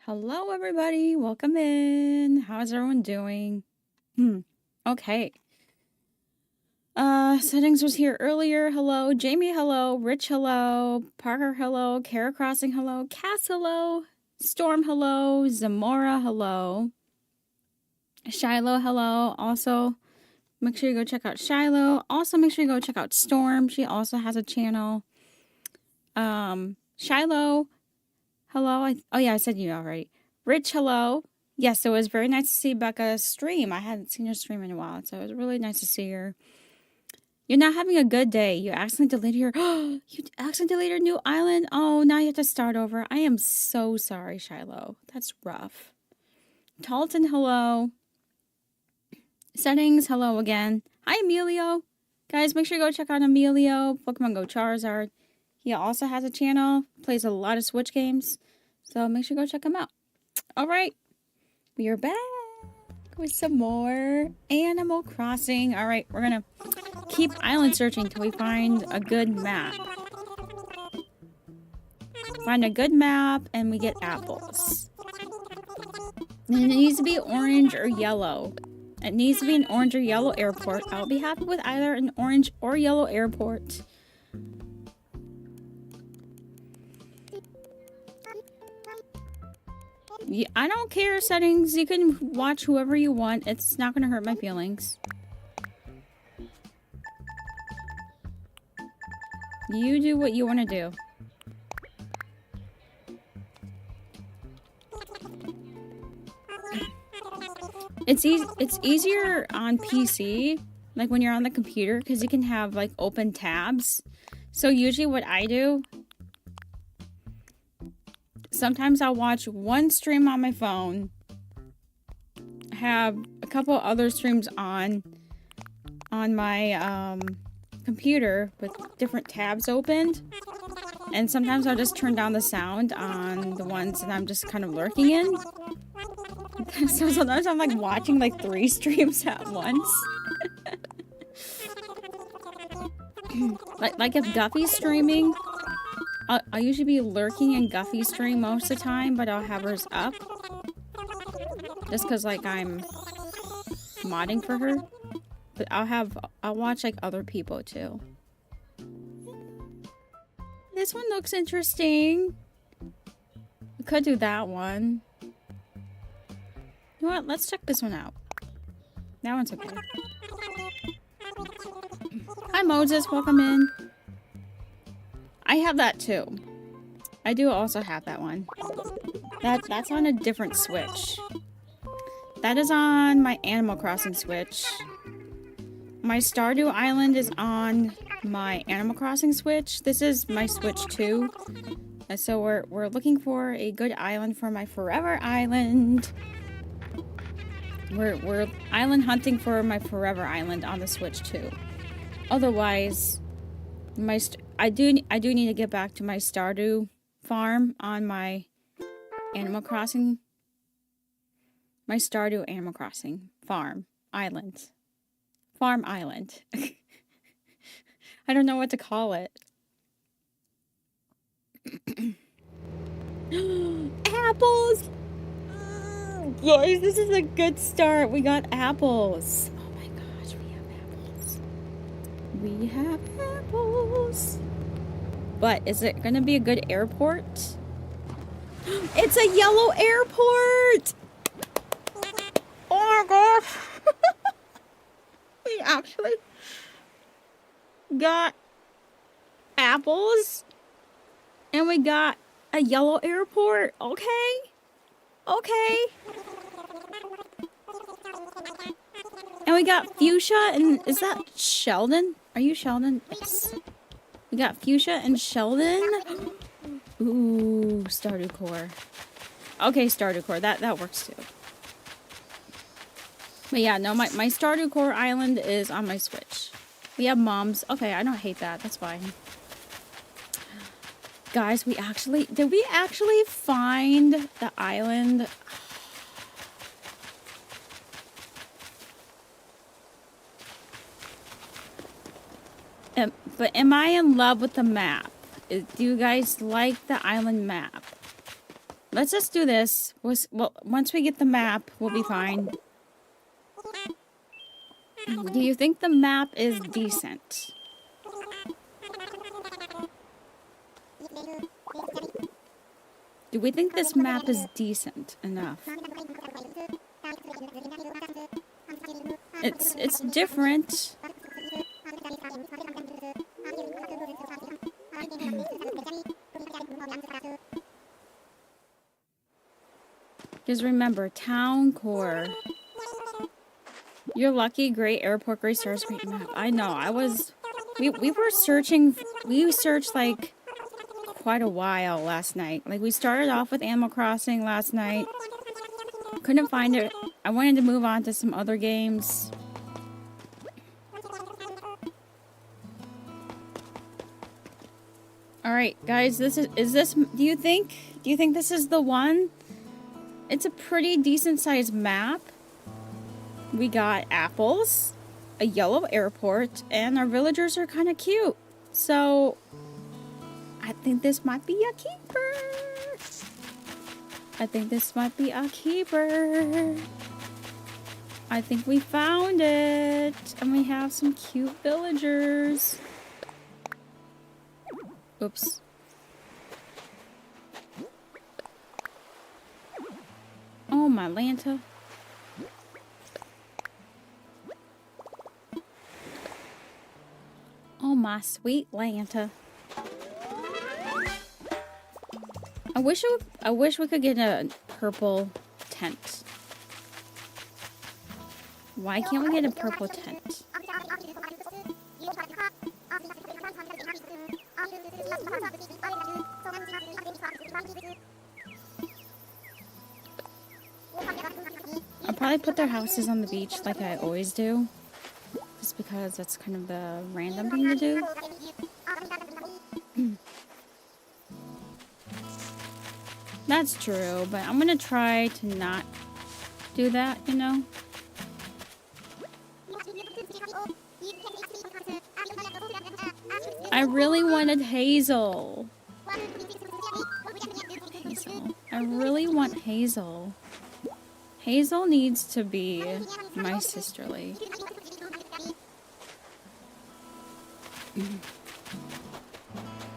Hello, everybody. Welcome in. How's everyone doing? Okay. Settings was here earlier. Hello. Jamie, hello. Rich, hello. Parker, hello. Kara Crossing, hello. Cass, hello. Storm, hello. Zamora, hello. Shiloh, hello. Also, make sure you go check out Shiloh. Also, make sure you go check out Storm. She also has a channel. Shiloh, hello. Oh, yeah, I said you already. Rich, hello. Yes, it was very nice to see Becca's stream. I hadn't seen her stream in a while, so it was really nice to see her. You're not having a good day. You accidentally deleted your... you accidentally deleted your new island? Oh, now you have to start over. I am so sorry, Shiloh. That's rough. Talton, hello. Settings, hello again. Hi, Emilio. Guys, make sure you go check out Emilio. Pokemon Go Charizard. He also has a channel. Plays a lot of Switch games. So make sure you go check him out. Alright. We are back with some more Animal Crossing. Alright, we're gonna keep island searching until we find a good map. Find a good map and we get apples. And it needs to be orange or yellow. It needs to be an orange or yellow airport. I'll be happy with either an orange or yellow airport. Yeah, I don't care settings. You can watch whoever you want. It's not going to hurt my feelings. You do what you want to do. It's easier on PC, like when you're on the computer, because you can have like open tabs. So usually what I do, sometimes I'll watch one stream on my phone, have a couple other streams on my computer with different tabs opened, and sometimes I'll just turn down the sound on the ones that I'm just kind of lurking in. So sometimes I'm like watching like 3 streams at once. like if Guffy's streaming, I'll usually be lurking in Guffy's stream most of the time, but I'll have hers up. Just because, like, I'm modding for her. But I'll watch, like, other people, too. This one looks interesting. We could do that one. You know what? Let's check this one out. That one's okay. Hi, Moses. Welcome in. I have that too. I do also have that one. That's on a different Switch. That is on my Animal Crossing Switch. My Stardew Island is on my Animal Crossing Switch. This is my Switch 2. So we're looking for a good island for my Forever Island. We're island hunting for my Forever Island on the Switch 2. Otherwise, I do need to get back to my Stardew farm on my Animal Crossing. My Stardew Animal Crossing farm island. Farm island. I don't know what to call it. Apples! Guys, this is a good start. We got apples. Oh my gosh, we have apples. We have apples. But is it gonna be a good airport? It's a yellow airport! Oh my gosh! We actually got apples and we got a yellow airport. Okay. Okay. And we got fuchsia and is that Sheldon? Are you Sheldon? Yes. We got fuchsia and Sheldon. Ooh, Stardew Core. Okay, Stardew Core. That works too. But yeah, no, my Stardew Core island is on my Switch. We have moms. Okay, I don't hate that. That's fine. Guys, did we actually find the island? But am I in love with the map? Do you guys like the island map? let's just do this. Well, once we get the map, we'll be fine. Do you think the map is decent? Do we think this map is decent enough? It's different. Because remember, town core. You're lucky, great airport, great stars, great map. I know, we were searching, we searched like quite a while last night. Like we started off with Animal Crossing last night. Couldn't find it. I wanted to move on to some other games. Alright, guys, do you think this is the one? It's a pretty decent sized map. We got apples, a yellow airport, and our villagers are kind of cute. So, I think this might be a keeper. I think we found it. And we have some cute villagers. Oops. Oh, my Lanta. Oh, my sweet Lanta. I wish we could get a purple tent. Why can't we get a purple tent? I'll probably put their houses on the beach like I always do. Just because that's kind of the random thing to do. That's true, but I'm gonna try to not do that, you know? I really wanted Hazel. I really want Hazel. Hazel needs to be my sisterly.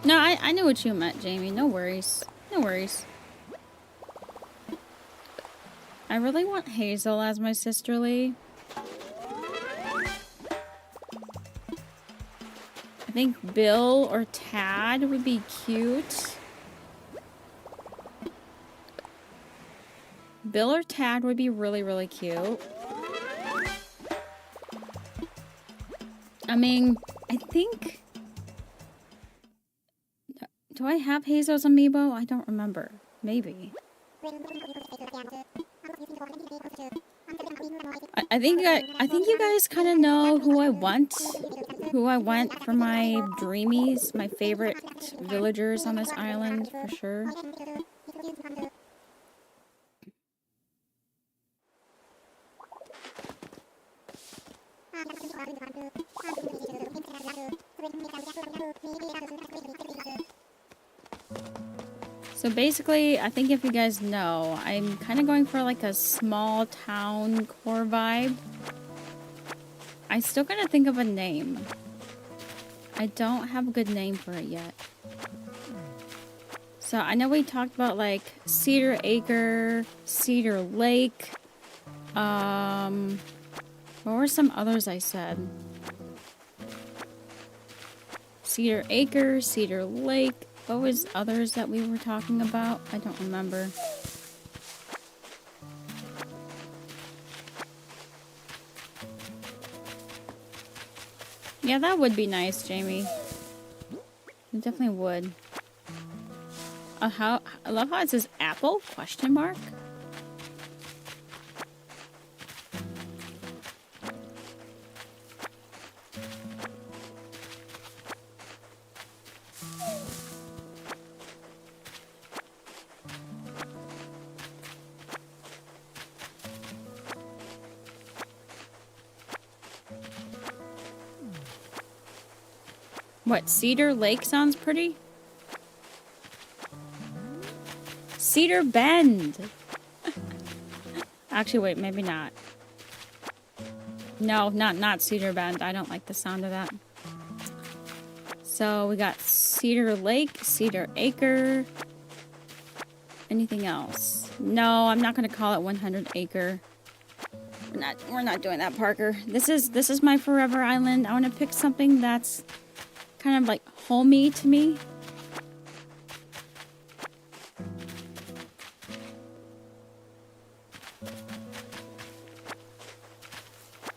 No, I knew what you meant, Jamie. No worries. No worries. I really want Hazel as my sisterly. I think Bill or Tad would be cute. Bill or Tad would be really, really cute. I mean, I think... Do I have Hazel's amiibo? I don't remember. Maybe. I think you guys kind of know who I want. Who I want for my dreamies, my favorite villagers on this island, for sure. So basically, I think if you guys know, I'm kind of going for like a small town core vibe. I still gotta think of a name. I don't have a good name for it yet. So I know we talked about like Cedar Acre, Cedar Lake. What were some others I said? Cedar Acre, Cedar Lake. What was others that we were talking about? I don't remember. Yeah, that would be nice, Jamie. It definitely would. I love how it says apple? Question mark? What, Cedar Lake sounds pretty? Cedar Bend. Actually, wait, maybe not. No, not Cedar Bend. I don't like the sound of that. So we got Cedar Lake, Cedar Acre. Anything else? No, I'm not gonna call it 100 Acre. We're not doing that, Parker. This is my forever island. I want to pick something that's kind of like homey to me.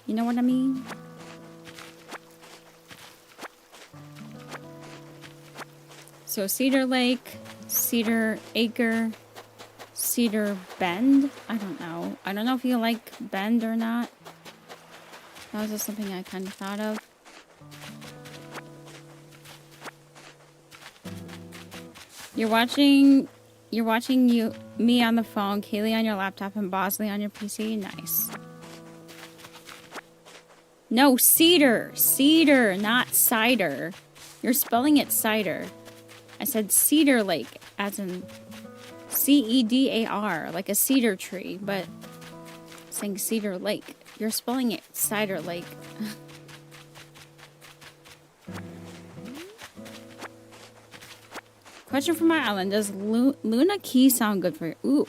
You know what I mean? So Cedar Lake, Cedar Acre, Cedar Bend. I don't know. I don't know if you like Bend or not. That was just something I kind of thought of. You're watching me on the phone, Kaylee on your laptop, and Bosley on your PC. Nice. No, cedar. Cedar, not cider. You're spelling it cider. I said Cedar Lake, as in C-E-D-A-R, like a cedar tree, but saying Cedar Lake. You're spelling it Cider Lake. Question for my island. Does Luna Key sound good for you? Ooh.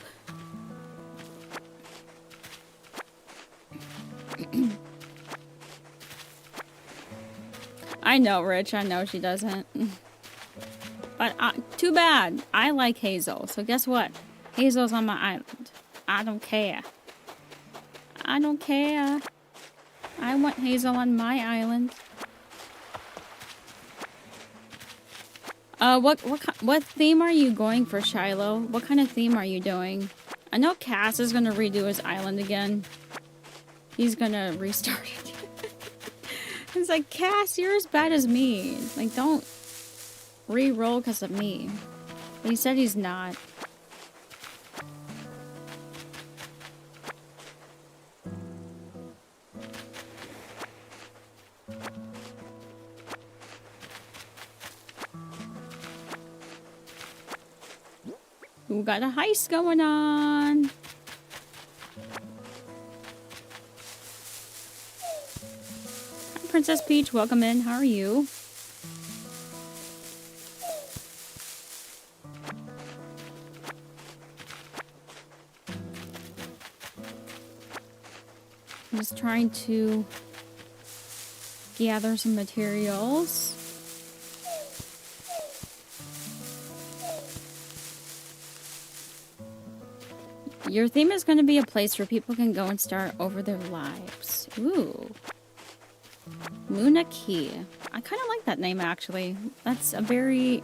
I know, Rich. I know she doesn't. But too bad. I like Hazel. So guess what? Hazel's on my island. I don't care. I don't care. I want Hazel on my island. What theme are you going for, Shiloh? What kind of theme are you doing? I know Cass is gonna redo his island again. He's gonna restart it. It's like, Cass, you're as bad as me. Like, don't re-roll because of me. But he said he's not. We got a heist going on. Hi, Princess Peach. Welcome in. How are you? I'm just trying to gather some materials. Your theme is going to be a place where people can go and start over their lives. Ooh. Luna Key. I kind of like that name, actually. That's a very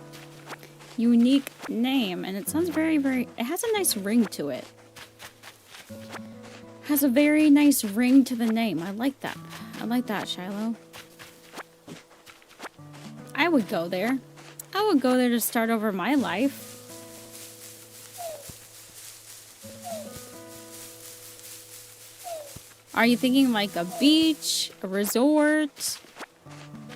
unique name, and it sounds very, very... It has a nice ring to it. Has a very nice ring to the name. I like that. I like that, Shiloh. I would go there. I would go there to start over my life. Are you thinking like a beach, a resort,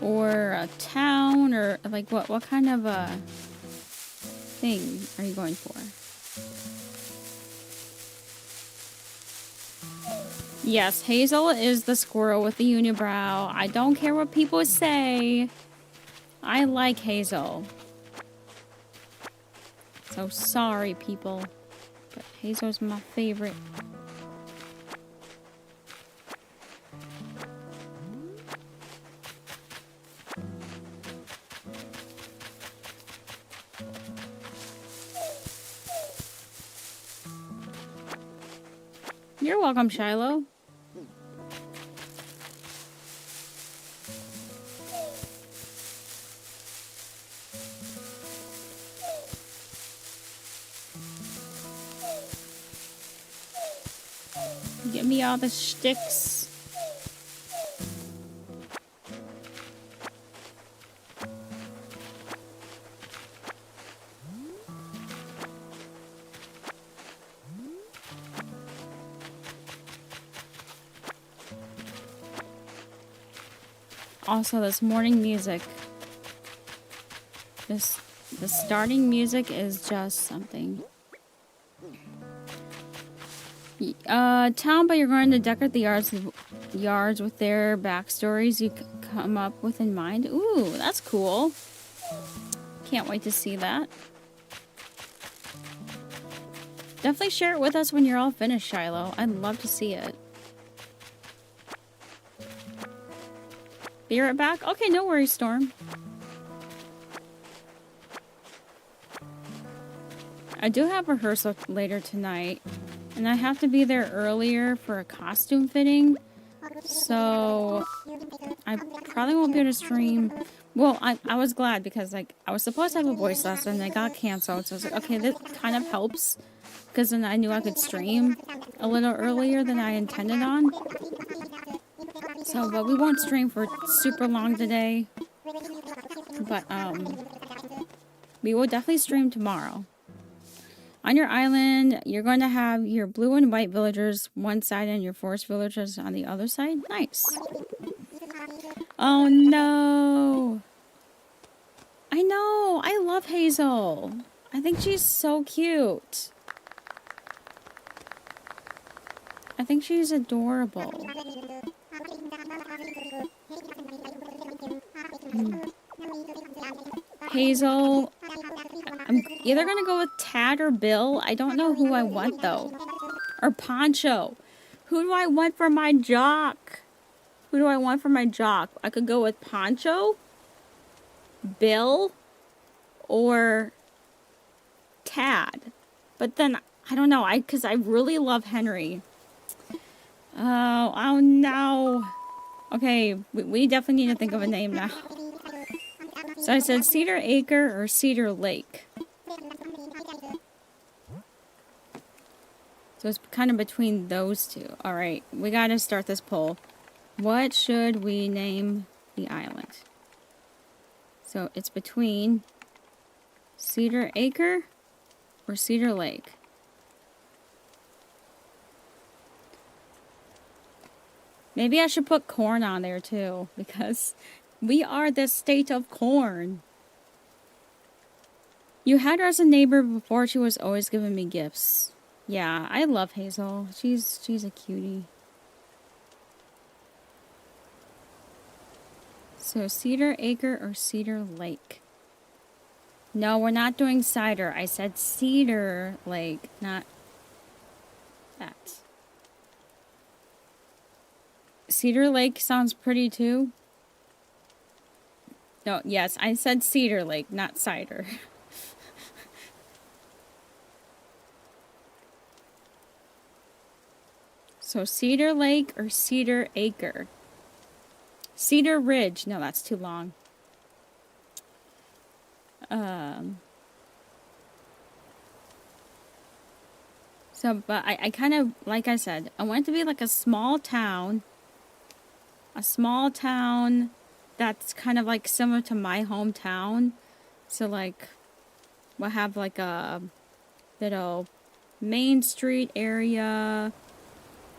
or a town, or like what kind of a thing are you going for? Yes, Hazel is the squirrel with the unibrow. I don't care what people say. I like Hazel. So sorry, people, but Hazel's my favorite. You're welcome, Shiloh. Give me all the sticks. Also, this morning music. The starting music is just something. Town, but you're going to decorate the yards with their backstories you come up with in mind. Ooh, that's cool. Can't wait to see that. Definitely share it with us when you're all finished, Shiloh. I'd love to see it. Be right back? Okay, no worries, Storm. I do have rehearsal later tonight, and I have to be there earlier for a costume fitting, so I probably won't be able to stream. Well, I was glad because, like, I was supposed to have a voice lesson and it got canceled, so I was like, okay, this kind of helps, because then I knew I could stream a little earlier than I intended on. So, but we won't stream for super long today, but we will definitely stream tomorrow. On your island, you're going to have your blue and white villagers one side and your forest villagers on the other side. Nice. Oh no. I know. I love Hazel. I think she's so cute. I think she's adorable. Hazel. I'm either going to go with Tad or Bill. I don't know who I want, though. Or Poncho. Who do I want for my jock? Who do I want for my jock? I could go with Poncho, Bill, or Tad. But then, I don't know. Because I really love Henry. Oh no. Okay, we definitely need to think of a name now. So I said Cedar Acre or Cedar Lake. So it's kind of between those two. Alright, we gotta start this poll. What should we name the island? So it's between Cedar Acre or Cedar Lake. Maybe I should put corn on there too, because we are the state of corn. You had her as a neighbor before. She was always giving me gifts. Yeah, I love Hazel. She's a cutie. So Cedar Acre or Cedar Lake? No, we're not doing cider. I said Cedar Lake, not that. Cedar Lake sounds pretty too. No, yes, I said Cedar Lake, not cider. So Cedar Lake or Cedar Acre? Cedar Ridge. No, that's too long. So, but I kind of, like I said, I want it to be like a small town. A small town that's kind of like similar to my hometown. So like, we'll have like a little main street area.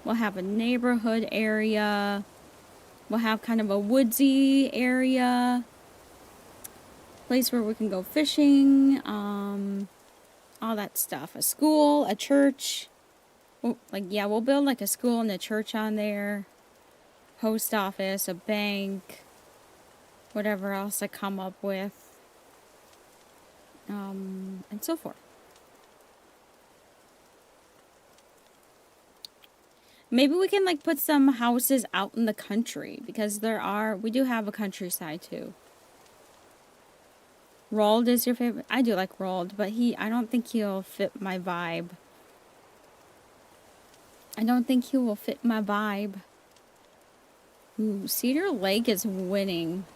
We'll have a neighborhood area. We'll have kind of a woodsy area. Place where we can go fishing. All that stuff. A school, a church. Like, yeah, we'll build like a school and a church on there. Post office, a bank. Whatever else I come up with. And so forth. Maybe we can like put some houses out in the country, because we do have a countryside too. Rolled is your favorite? I do like Rolled, but I don't think he'll fit my vibe. I don't think he will fit my vibe. Ooh, Cedar Lake is winning.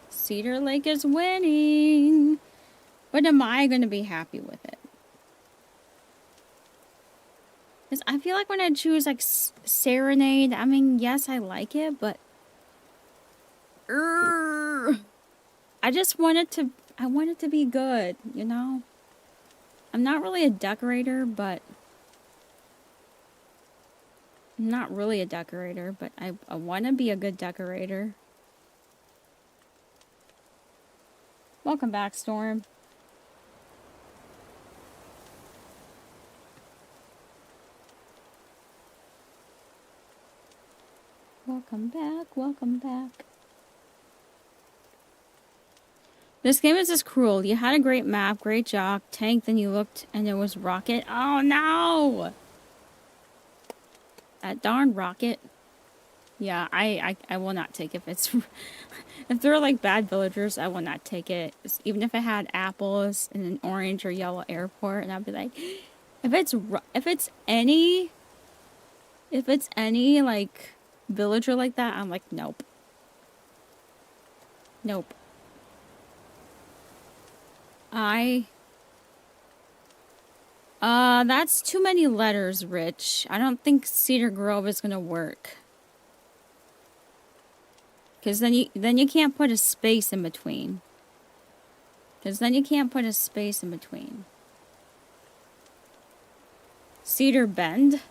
Cedar Lake is winning. But am I going to be happy with it? Because I feel like when I choose like Serenade, I mean, yes, I like it, but I just want it to, I want it to be good, you know? I'm not really a decorator, but I'm not really a decorator, but I want to be a good decorator. Welcome back, Storm. Welcome back, welcome back. This game is just cruel. You had a great map, great job, tank, then you looked and it was rocket. Oh no! That darn rocket. Yeah, I will not take if it's... if they're like bad villagers, I will not take it. Even if it had apples and an orange or yellow airport, and I'd be like... If it's any like villager like that, I'm like, nope. Nope. That's too many letters, Rich. I don't think Cedar Grove is gonna work. Cause then you can't put a space in between. Cedar Bend?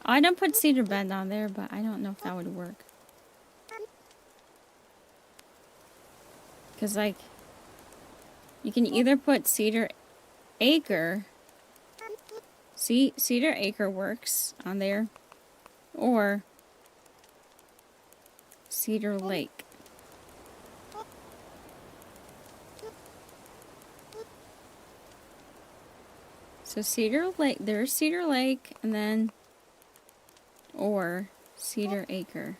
Oh, I don't put Cedar Bend on there, but I don't know if that would work. Cause like, you can either put Cedar Acre. See, Cedar Acre works on there. Or Cedar Lake. So Cedar Lake, there's Cedar Lake, and then, or Cedar Acre.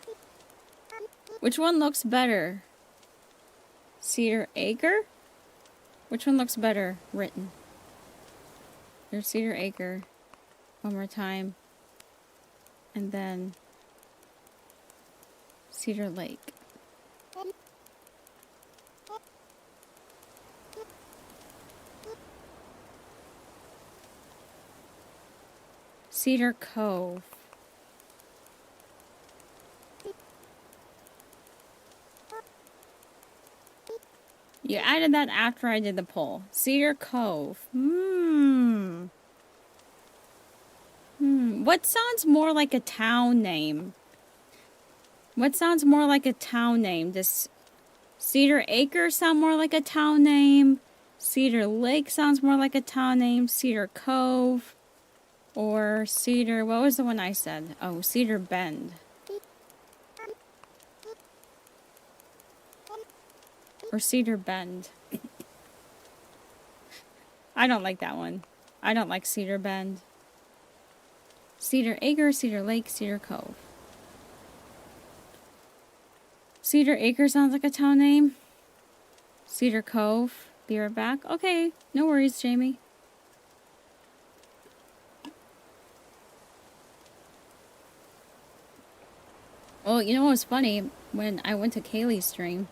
Which one looks better? Cedar Acre? Which one looks better written? There's Cedar Acre. One more time. And then Cedar Lake. Cedar Cove. You added that after I did the poll. Cedar Cove. What sounds more like a town name? Does Cedar Acre sound more like a town name? Cedar Lake sounds more like a town name. Cedar Cove. Or Cedar... What was the one I said? Oh, Cedar Bend. Or Cedar Bend. I don't like that one. I don't like Cedar Bend. Cedar Acre, Cedar Lake, Cedar Cove. Cedar Acre sounds like a town name. Cedar Cove. Be right back. Okay, no worries, Jamie. Well, you know what was funny? When I went to Kaylee's stream,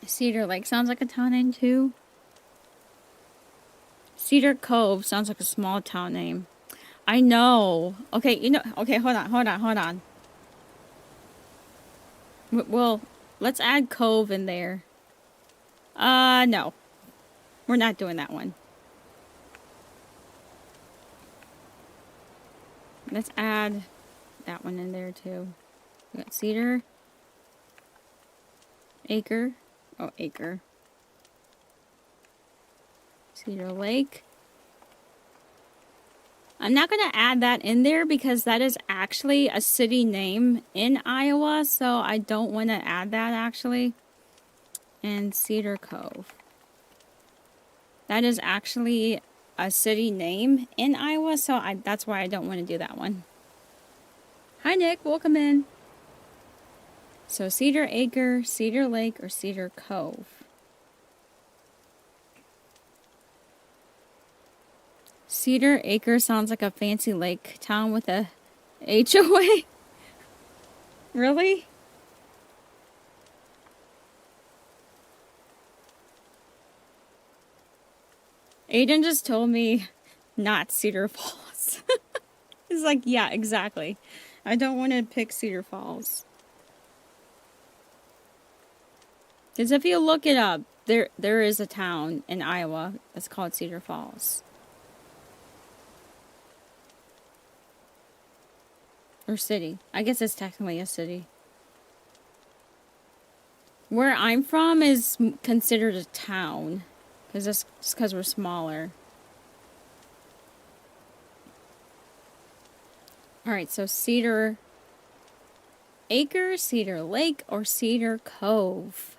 Cedar Lake sounds like a town name too. Cedar Cove sounds like a small town name. I know. Okay, you know. Okay, hold on. Well, let's add Cove in there. No. We're not doing that one. Let's add that one in there too. We got Cedar Acre. Oh, Acre. Cedar Lake. I'm not going to add that in there because that is actually a city name in Iowa, so I don't want to add that actually. And Cedar Cove. That is actually a city name in Iowa, so that's why I don't want to do that one. Hi Nick, welcome in. So Cedar Acre, Cedar Lake, or Cedar Cove. Cedar Acre sounds like a fancy lake town with a HOA. Really? Aiden just told me not Cedar Falls. He's like, yeah, exactly. I don't want to pick Cedar Falls. Because if you look it up, there is a town in Iowa that's called Cedar Falls. Or city. I guess it's technically a city. Where I'm from is considered a town. Because that's just because we're smaller. Alright, so Cedar Acre, Cedar Lake, or Cedar Cove?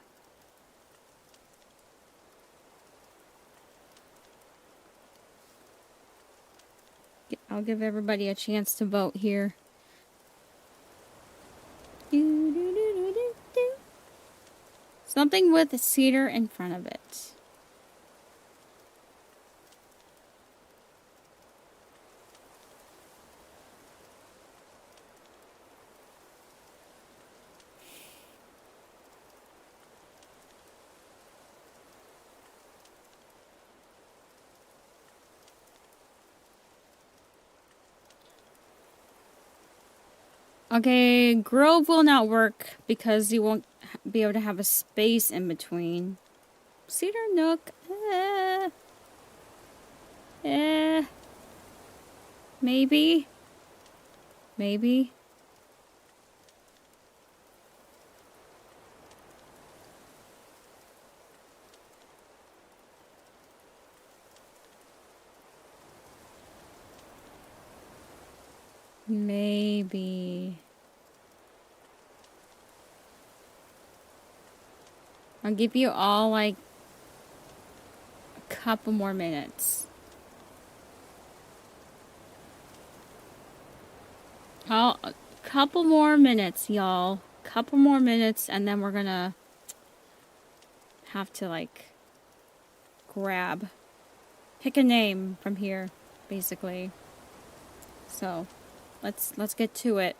I'll give everybody a chance to vote here. Something with cedar in front of it. Okay, Grove will not work because you won't be able to have a space in between. Cedar Nook, maybe. Maybe. Maybe. I'll give you all like a couple more minutes. A couple more minutes, y'all. Couple more minutes, and then we're gonna have to like pick a name from here, basically. So, let's get to it.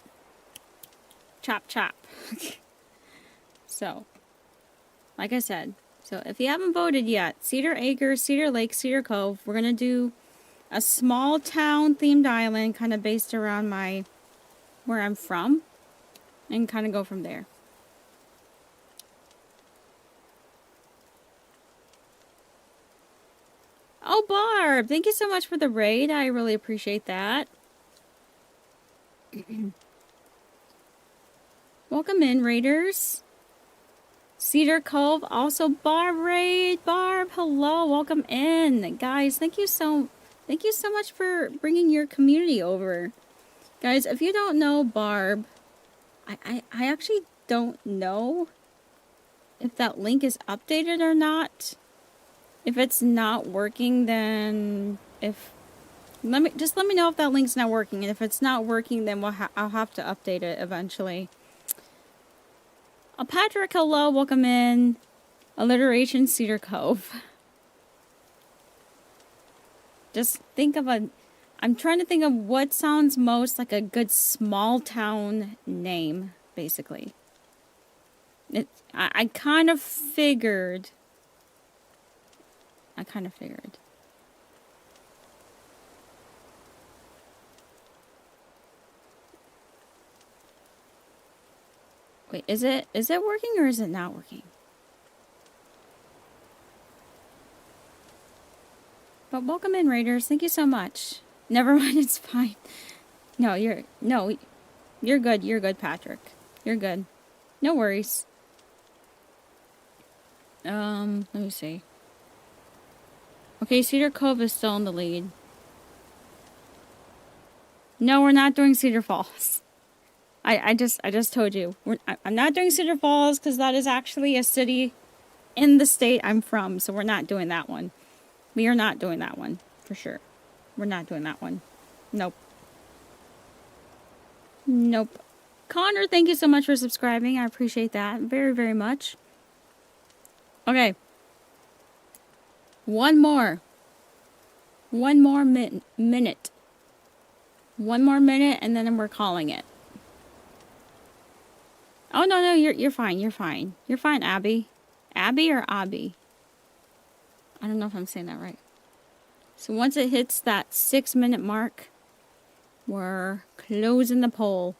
Chop chop. So, like I said, so if you haven't voted yet, Cedar Acre, Cedar Lake, Cedar Cove, we're gonna do a small town themed island, kind of based around where I'm from, and kind of go from there. Oh, Barb, thank you so much for the raid. I really appreciate that. Welcome in, raiders. Cedar Cove, also Barb raid. Barb, hello, welcome in. Guys, thank you so much for bringing your community over. Guys, if you don't know Barb, I actually don't know if that link is updated or not. If it's not working, then let me know if that link's not working, and if it's not working, then I'll have to update it eventually. Patrick, hello, welcome in. Alliteration, Cedar Cove. Just think of I'm trying to think of what sounds most like a good small town name, basically. I kind of figured. Wait, is it working or is it not working? But welcome in, raiders. Thank you so much. Never mind, it's fine. No, you're good. You're good, Patrick. You're good. No worries. Let me see. Okay, Cedar Cove is still in the lead. No, we're not doing Cedar Falls. I just told you. I'm not doing Cedar Falls because that is actually a city in the state I'm from, so we're not doing that one. We are not doing that one, for sure. We're not doing that one. Nope. Nope. Connor, thank you so much for subscribing. I appreciate that very, very much. Okay. One more minute. One more minute, and then we're calling it. Oh, no, you're fine. You're fine, Abby. Abby or Abby? I don't know if I'm saying that right. So once it hits that 6-minute mark, we're closing the poll.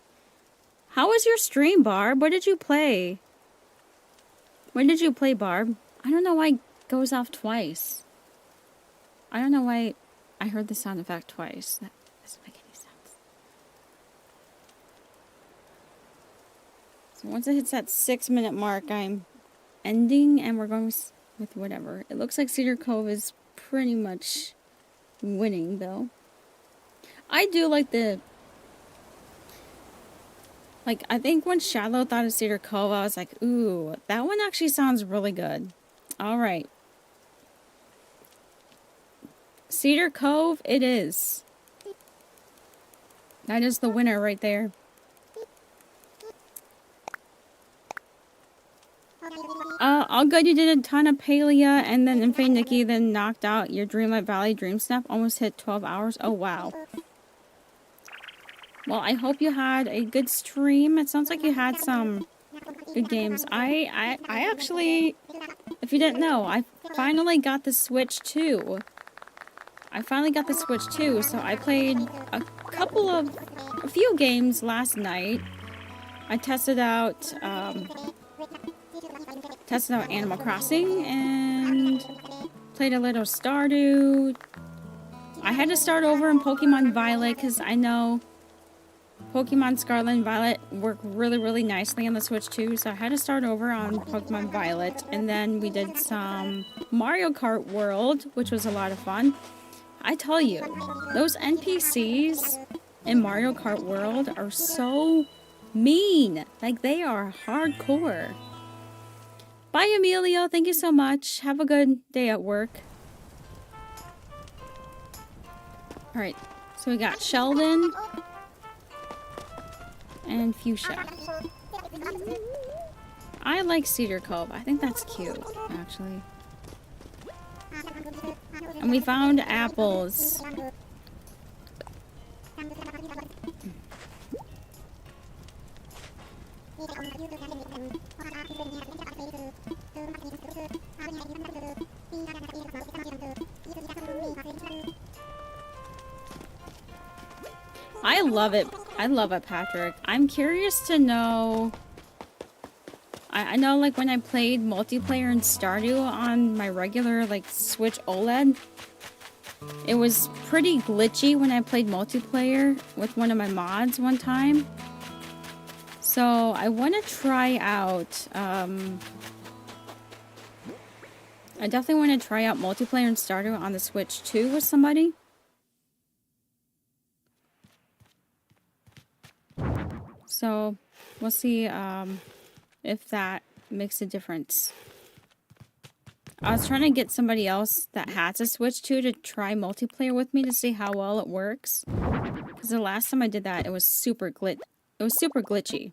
How was your stream, Barb? What did you play? When did you play, Barb? I don't know why it goes off twice. I don't know why I heard the sound effect twice. That doesn't make any sense. So once it hits that 6-minute mark, I'm ending, and we're going with whatever. It looks like Cedar Cove is pretty much winning, though. I do like the Like, I think when Shallow thought of Cedar Cove, I was like, ooh, that one actually sounds really good. All right. Cedar Cove, it is. That is the winner right there. All good. You did a ton of Palea, and then Infame Nikki then knocked out your Dreamlight Valley Dream Snap. Almost hit 12 hours. Oh, wow. Well, I hope you had a good stream. It sounds like you had some good games. I actually, if you didn't know, I finally got the Switch too. So I played a few games last night. I tested out Animal Crossing and played a little Stardew. I had to start over in Pokemon Violet because I know Pokemon Scarlet and Violet work really, really nicely on the Switch too, so I had to start over on Pokemon Violet. And then we did some Mario Kart World, which was a lot of fun. I tell you, those NPCs in Mario Kart World are so mean. Like, they are hardcore. Bye, Emilio. Thank you so much. Have a good day at work. Alright, so we got Sheldon and Fuchsia. I like Cedar Cove. I think that's cute, actually. And we found apples. I love it. I love it, Patrick. I'm curious to know... I know, like, when I played multiplayer in Stardew on my regular, like, Switch OLED, it was pretty glitchy when I played multiplayer with one of my mods one time. So, I want to try out, I definitely want to try out multiplayer in Stardew on the Switch too with somebody. So, we'll see, if that makes a difference. I was trying to get somebody else that has a Switch too to try multiplayer with me to see how well it works. Because the last time I did that, it was super glitchy.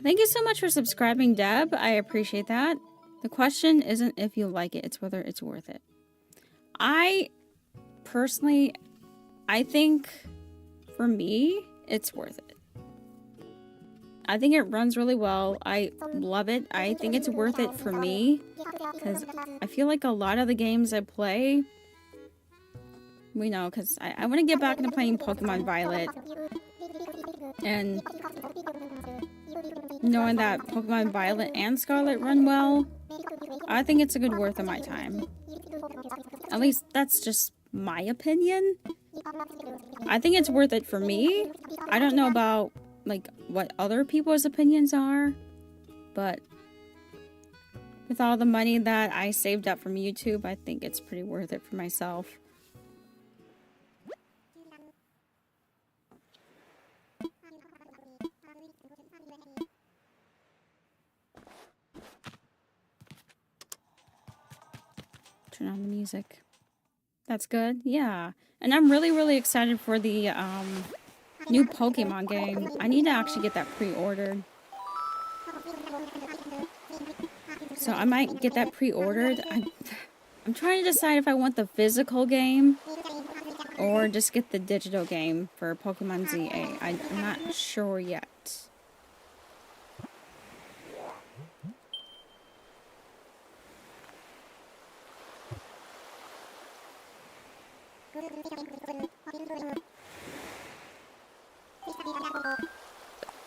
Thank you so much for subscribing, Deb. I appreciate that. The question isn't if you like it, it's whether it's worth it. Personally, I think for me, it's worth it. I think it runs really well. I love it. I think it's worth it for me because I feel like a lot of the games I play, we know, because I want to get back into playing Pokemon Violet, and knowing that Pokemon Violet and Scarlet run well, I think it's a good worth of my time. At least that's just my opinion. I think it's worth it for me. I don't know about, like, what other people's opinions are, but with all the money that I saved up from YouTube, I think it's pretty worth it for myself. Turn on the music. That's good. Yeah. And I'm really, really excited for the new Pokemon game. I need to actually get that pre-ordered. So I might get that pre-ordered. I'm trying to decide if I want the physical game or just get the digital game for Pokemon ZA. I'm not sure yet.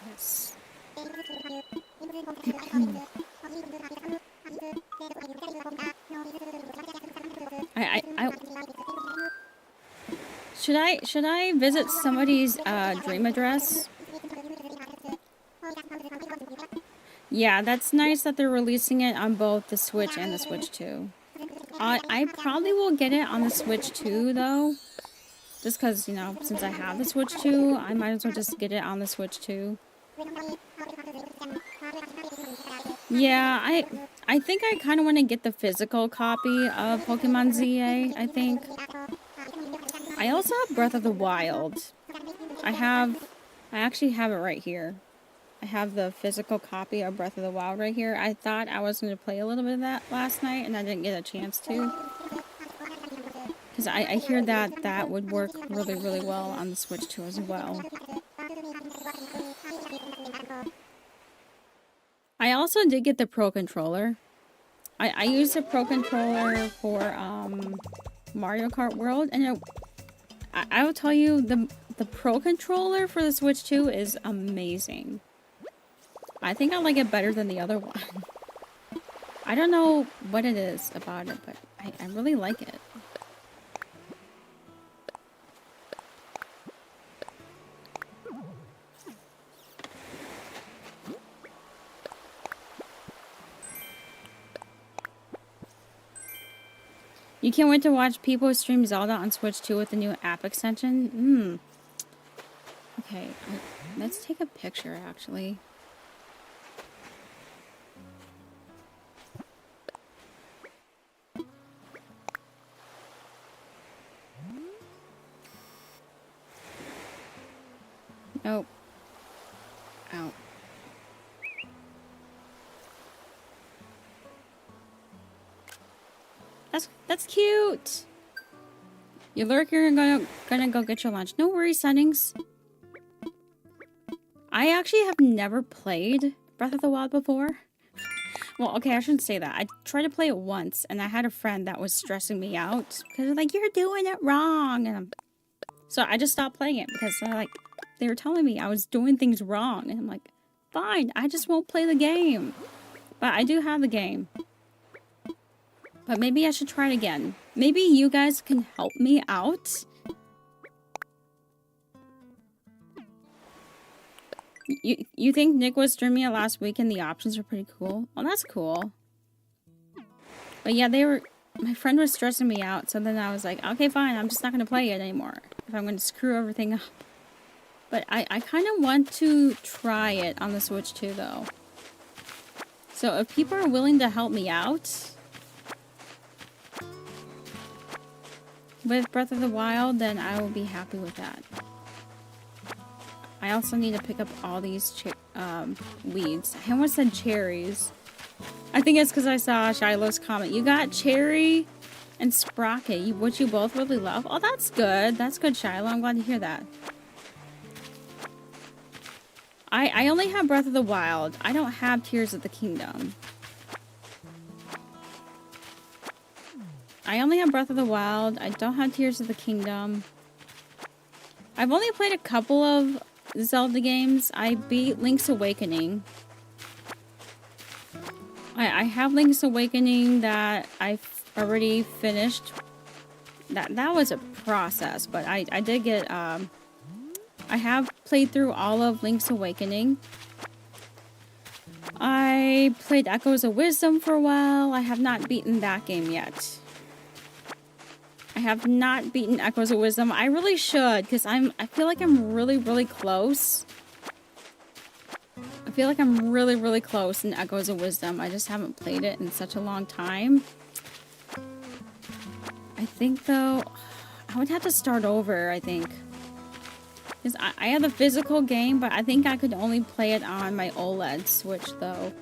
Yes. Should I visit somebody's dream address? Yeah, that's nice that they're releasing it on both the Switch and the Switch 2. I probably will get it on the Switch too, though. Just because, you know, since I have the Switch 2, I might as well just get it on the Switch 2. Yeah, I think I kind of want to get the physical copy of Pokemon ZA, I think. I also have Breath of the Wild. I actually have it right here. I have the physical copy of Breath of the Wild right here. I thought I was going to play a little bit of that last night, and I didn't get a chance to. Because I hear that that would work really, really well on the Switch 2 as well. I also did get the Pro Controller. I used the Pro Controller for Mario Kart World, and I will tell you, the Pro Controller for the Switch 2 is amazing. I think I like it better than the other one. I don't know what it is about it, but I really like it. You can't wait to watch people stream Zelda on Switch 2 with the new app extension? Okay, let's take a picture, actually. Nope. Out. That's cute. You lurker and gonna go get your lunch. No worries, settings. I actually have never played Breath of the Wild before. Well, okay, I shouldn't say that. I tried to play it once, and I had a friend that was stressing me out because like, you're doing it wrong, and so I just stopped playing it because they were telling me I was doing things wrong, and I'm like, fine, I just won't play the game. But I do have the game. But maybe I should try it again. Maybe you guys can help me out. You think Nick was streaming it last week and the options were pretty cool? Well, that's cool. But yeah, my friend was stressing me out, so then I was like, okay, fine, I'm just not going to play it anymore if I'm going to screw everything up. But I kind of want to try it on the Switch too, though. So if people are willing to help me out with Breath of the Wild, then I will be happy with that. I also need to pick up all these weeds. I almost said cherries. I think it's because I saw Shiloh's comment. You got cherry and sprocket, which you both really love. Oh, that's good. That's good, Shiloh. I'm glad to hear that. I only have Breath of the Wild. I don't have Tears of the Kingdom. I only have Breath of the Wild. I don't have Tears of the Kingdom. I've only played a couple of Zelda games. I beat Link's Awakening. I have Link's Awakening that I've already finished. That was a process, but I did get, I have played through all of Link's Awakening. I played Echoes of Wisdom for a while. I have not beaten that game yet. I have not beaten Echoes of Wisdom. I really should, because I feel like I'm really, really close. I feel like I'm really, really close in Echoes of Wisdom. I just haven't played it in such a long time. I think, though, I would have to start over, I think. Because I have the physical game, but I think I could only play it on my OLED Switch, though.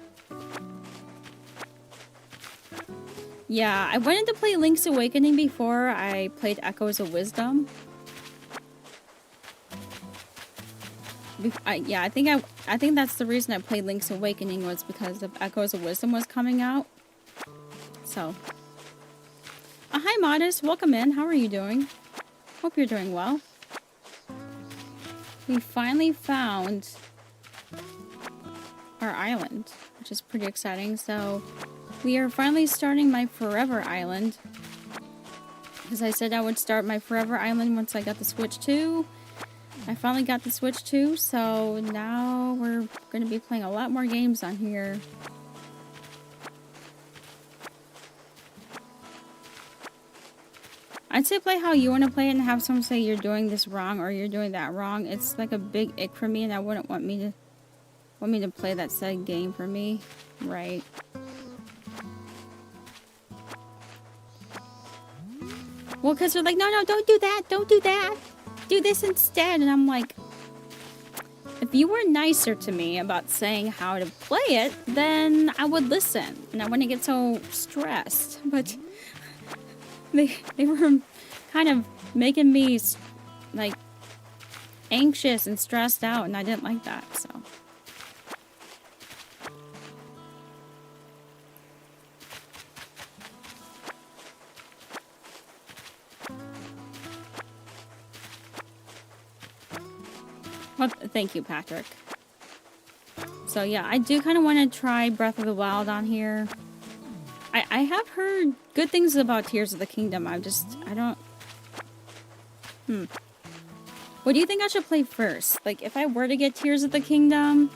Yeah, I wanted to play Link's Awakening before I played Echoes of Wisdom. I think that's the reason I played Link's Awakening, was because of Echoes of Wisdom was coming out. So, hi Modest, welcome in. How are you doing? Hope you're doing well. We finally found our island, which is pretty exciting. So, we are finally starting my Forever Island. Because I said I would start my Forever Island once I got the Switch 2. I finally got the Switch 2, so now we're going to be playing a lot more games on here. I'd say play how you want to play it and have someone say you're doing this wrong or you're doing that wrong. It's like a big ick for me, and I wouldn't want me to play that said game for me. Right. Well, because they're like, no, don't do that. Don't do that. Do this instead. And I'm like, if you were nicer to me about saying how to play it, then I would listen. And I wouldn't get so stressed. But they were kind of making me, like, anxious and stressed out. And I didn't like that, so. Well, thank you, Patrick. So yeah, I do kind of want to try Breath of the Wild on here. I have heard good things about Tears of the Kingdom. I don't... What do you think I should play first? Like, if I were to get Tears of the Kingdom...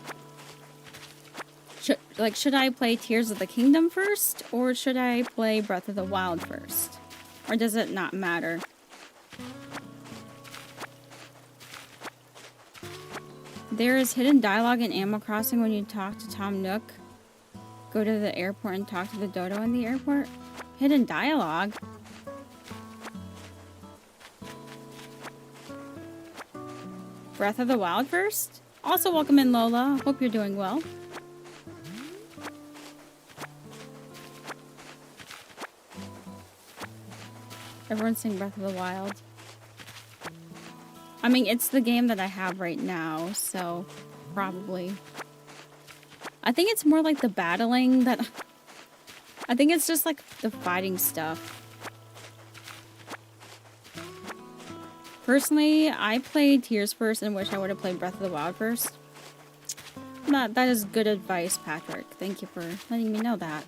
Should I play Tears of the Kingdom first? Or should I play Breath of the Wild first? Or does it not matter? There is hidden dialogue in Animal Crossing when you talk to Tom Nook. Go to the airport and talk to the dodo in the airport. Hidden dialogue? Breath of the Wild first? Also, welcome in, Lola. Hope you're doing well. Everyone's saying Breath of the Wild. I mean, it's the game that I have right now, so probably. I think it's more like the battling that... I think it's just like the fighting stuff. Personally, I played Tears first and wish I would have played Breath of the Wild first. That is good advice, Patrick. Thank you for letting me know that.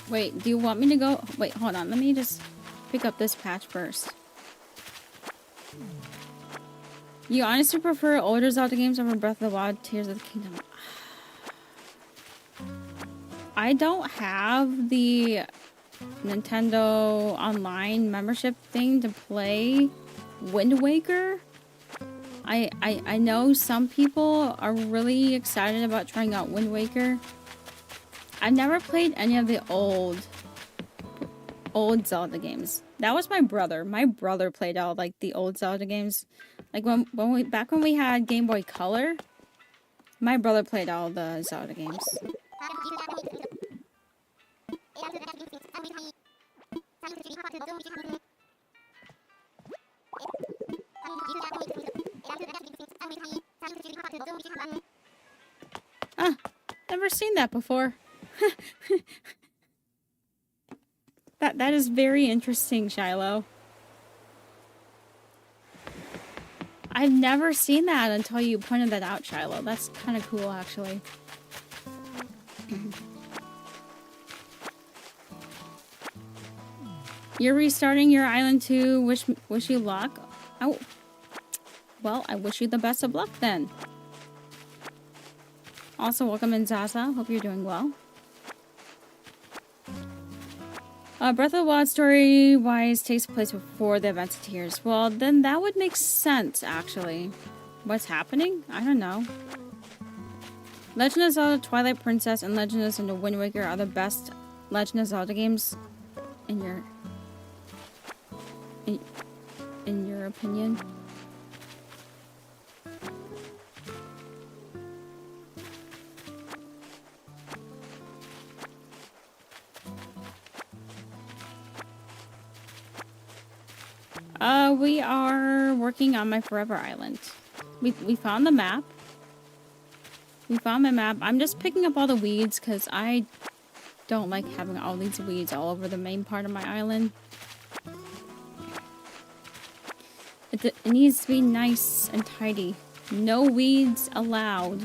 Wait, do you want me to go... Wait, hold on. Let me just pick up this patch first. You honestly prefer older Zelda games over Breath of the Wild, Tears of the Kingdom? I don't have the Nintendo Online membership thing to play Wind Waker. I know some people are really excited about trying out Wind Waker. I've never played any of the old Zelda games. That was my brother. My brother played all like the old Zelda games. Like back when we had Game Boy Color, my brother played all the Zelda games. Ah, never seen that before. That is very interesting, Shiloh. I've never seen that until you pointed that out, Shiloh. That's kind of cool, actually. You're restarting your island too. Wish you luck. Oh, well, I wish you the best of luck then. Also, welcome in, Zaza. Hope you're doing well. Breath of the Wild story-wise takes place before the events of Tears. Well, then that would make sense, actually. What's happening? I don't know. Legend of Zelda Twilight Princess and Legend of Zelda Wind Waker are the best Legend of Zelda games in your opinion. We are working on my Forever Island. We found the map. We found my map. I'm just picking up all the weeds because I don't like having all these weeds all over the main part of my island. It needs to be nice and tidy. No weeds allowed.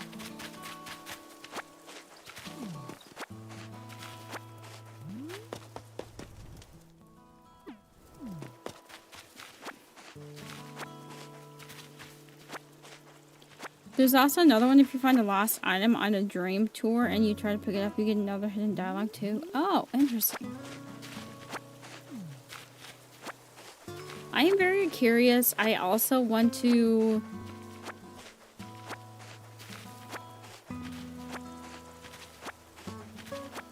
There's also another one. If you find a lost item on a dream tour and you try to pick it up, you get another hidden dialogue too. Oh, interesting. I am very curious. I also want to...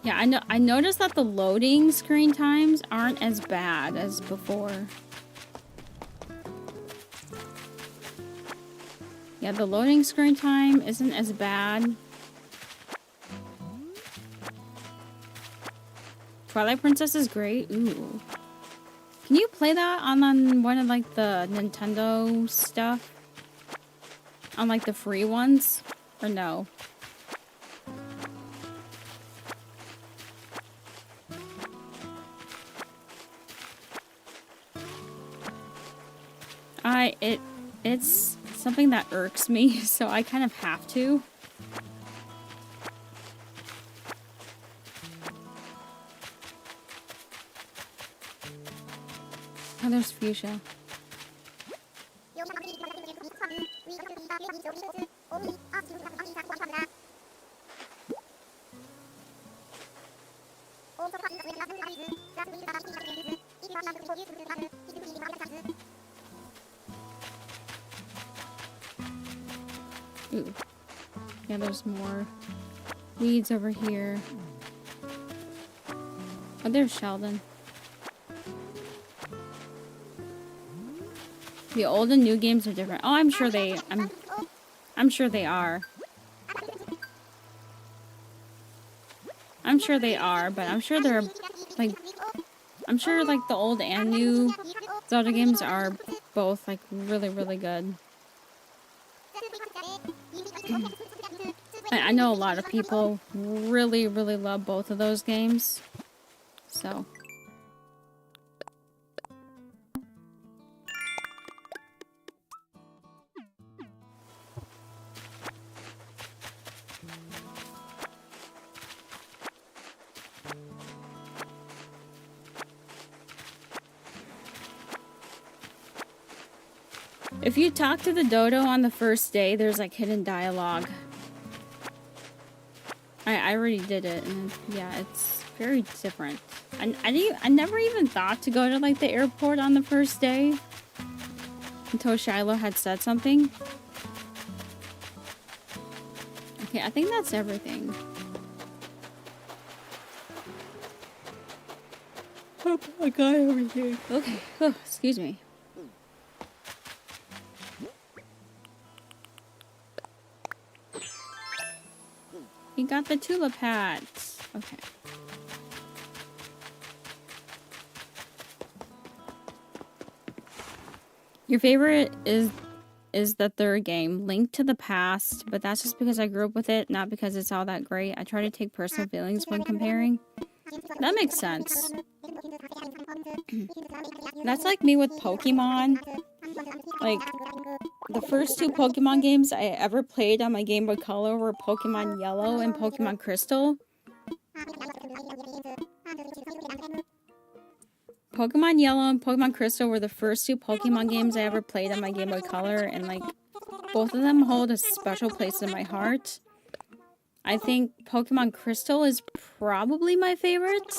Yeah, I noticed that the loading screen times aren't as bad as before. Yeah, the loading screen time isn't as bad. Twilight Princess is great. Ooh. Can you play that on one of like the Nintendo stuff? On like the free ones? Or no? It's something that irks me, so I kind of have to. Oh, there's Fuchsia. Ooh. Yeah, there's more weeds over here. Oh, there's Sheldon. The old and new games are different. Oh, I'm sure they I'm sure they are. I'm sure they are, but I'm sure they're like the old and new Zelda games are both like really, really good. I know a lot of people really, really love both of those games. So. If you talk to the dodo on the first day, there's like hidden dialogue. I already did it, and yeah, it's very different. I never even thought to go to like the airport on the first day until Shiloh had said something. Okay, I think that's everything. Oh, I got everything. Okay, oh, excuse me. You got the tulip hats. Okay. Your favorite is the third game, Link to the Past, but that's just because I grew up with it, not because it's all that great. I try to take personal feelings when comparing. That makes sense. That's like me with Pokemon. Like, the first two Pokemon games I ever played on my Game Boy Color were Pokemon Yellow and Pokemon Crystal. Pokemon Yellow and Pokemon Crystal were the first two Pokemon games I ever played on my Game Boy Color, and like, both of them hold a special place in my heart. I think Pokemon Crystal is probably my favorite.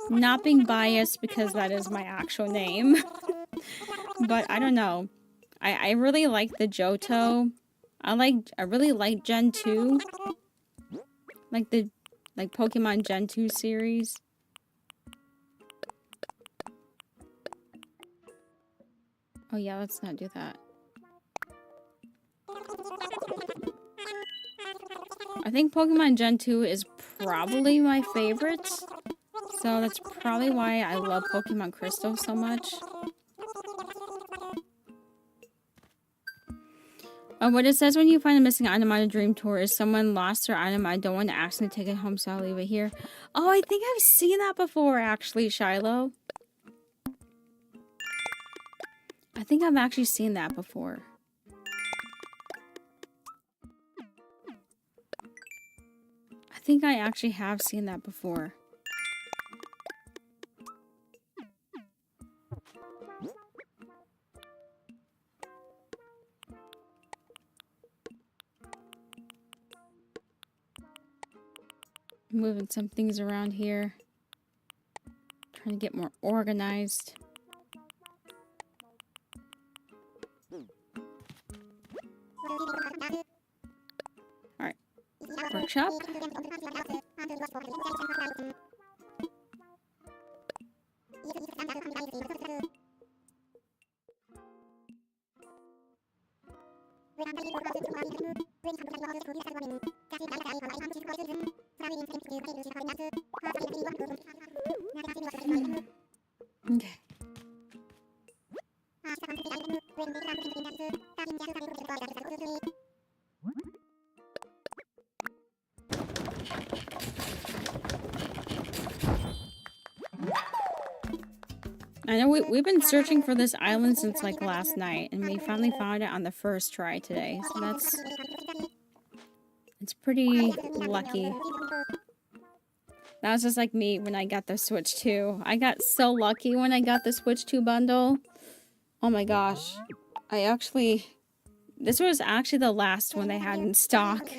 Not being biased because that is my actual name. But I don't know. I really like the Johto. I really like Gen 2. Like the Pokemon Gen 2 series. Oh yeah, let's not do that. I think Pokemon Gen 2 is probably my favorite. So that's probably why I love Pokemon Crystal so much. What it says when you find a missing item on a dream tour is someone lost their item. I don't want to accidentally take it home, so I'll leave it here. Oh, I think I've seen that before, actually, Shiloh. I think I've actually seen that before. I think I actually have seen that before. Moving some things around here. Trying to get more organized. Workshop. Okay. I know we've been searching for this island since like last night, and we finally found it on the first try today. So it's pretty lucky. That was just like me when I got the Switch 2. I got so lucky when I got the Switch 2 bundle. Oh my gosh. This was actually the last one they had in stock.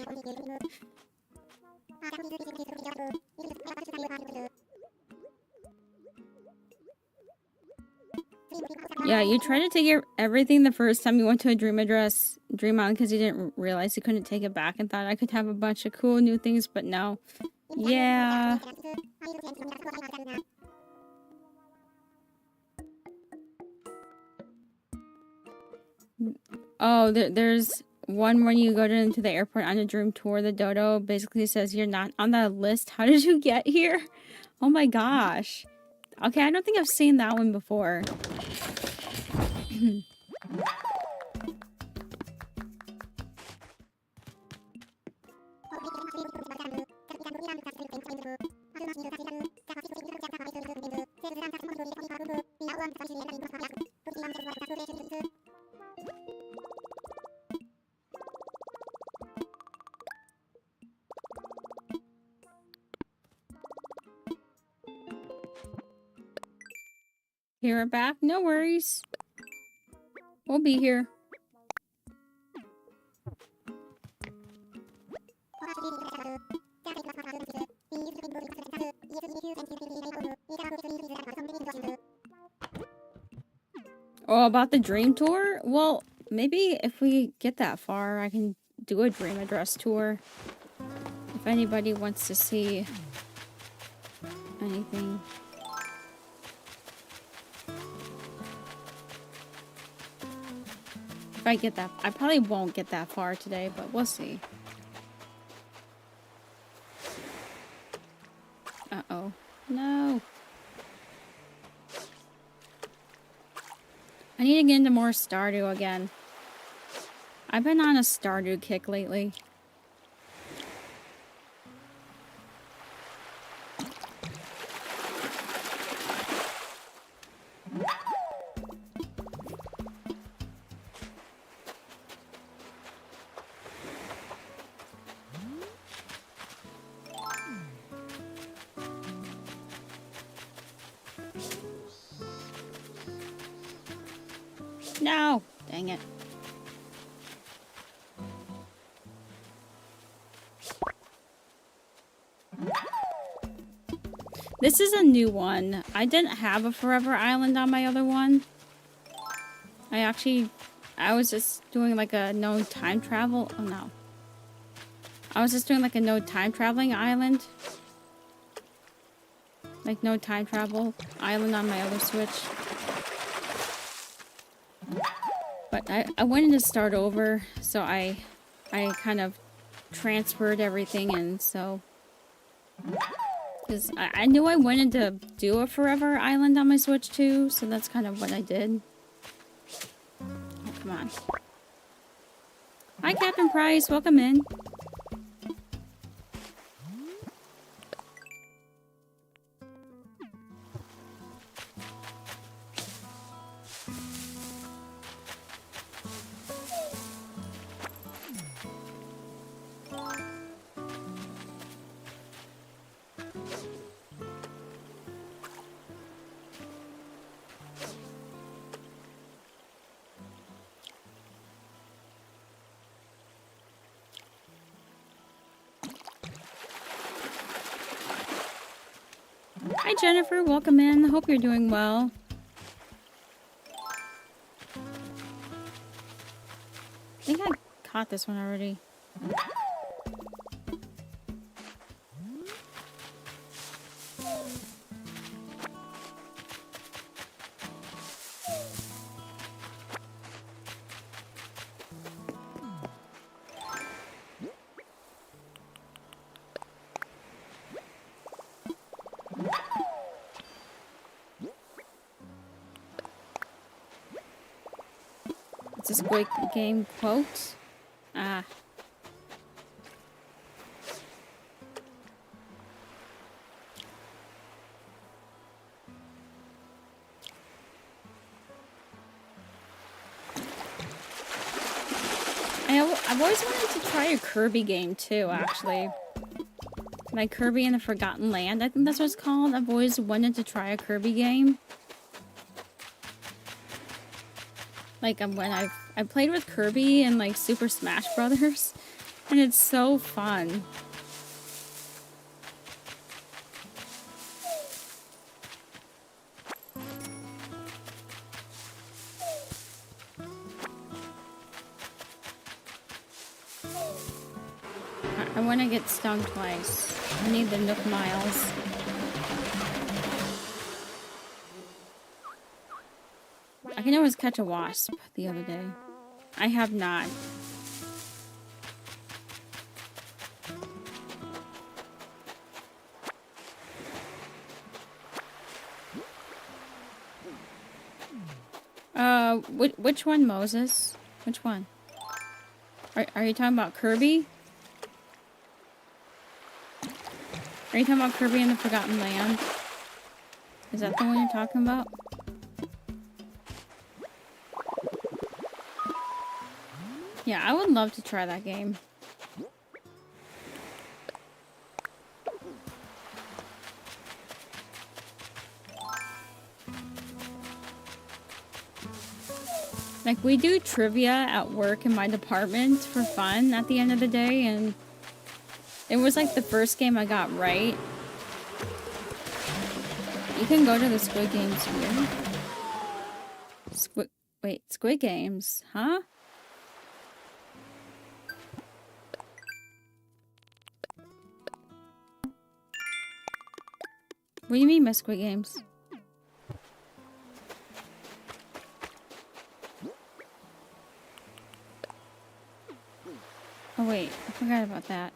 Yeah, you tried to take everything the first time you went to a Dream Island because you didn't realize you couldn't take it back and thought I could have a bunch of cool new things, but no. Yeah. Oh, there's one when you go into the airport on a Dream Tour, the dodo basically says you're not on that list. How did you get here? Oh my gosh. Okay, I don't think I've seen that one before. Here, we're back. No worries. We'll be here. Oh, about the Dream Tour? Well, maybe if we get that far, I can do a Dream Address tour. If anybody wants to see anything. If I get that, I probably won't get that far today, but we'll see. Uh-oh. No. I need to get into more Stardew again. I've been on a Stardew kick lately. No! Dang it. This is a new one. I didn't have a Forever Island on my other one. I was just doing like a no time travel. Oh no. I was just doing like a no time traveling island. Like no time travel island on my other Switch. But I wanted to start over, so I kind of transferred everything in, so... Because I knew I wanted to do a Forever Island on my Switch too, so that's kind of what I did. Oh, come on. Hi, Captain Price. Welcome in. Hi Jennifer, welcome in. Hope you're doing well. I think I caught this one already. Squid Game quote. Ah. I've always wanted to try a Kirby game too, actually. Like Kirby and the Forgotten Land, I think that's what it's called. I've always wanted to try a Kirby game. Like when I played with Kirby in like Super Smash Brothers, and it's so fun. I want to get stung twice. I need the Nook Miles. I can always catch a wasp the other day. I have not. Which one, Moses? Which one? Are you talking about Kirby? Are you talking about Kirby and the Forgotten Land? Is that the one you're talking about? Yeah, I would love to try that game. Like, we do trivia at work in my department for fun at the end of the day, and it was like the first game I got right. You can go to the Squid Games here. Wait, Squid Games, huh? What do you mean by Squid Games? Oh wait, I forgot about that.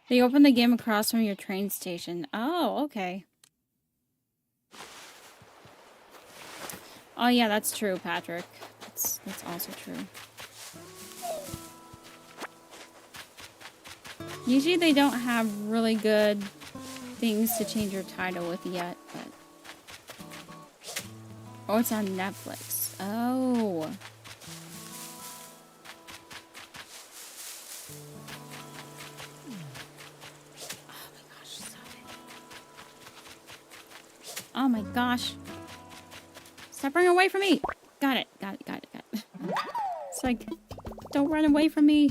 They open the game across from your train station. Oh, okay. Oh yeah, that's true, Patrick. That's also true. Usually they don't have really good things to change your title with yet, but... Oh, it's on Netflix. Oh. Oh my gosh. Stop running away from me! Got it. It's like, don't run away from me.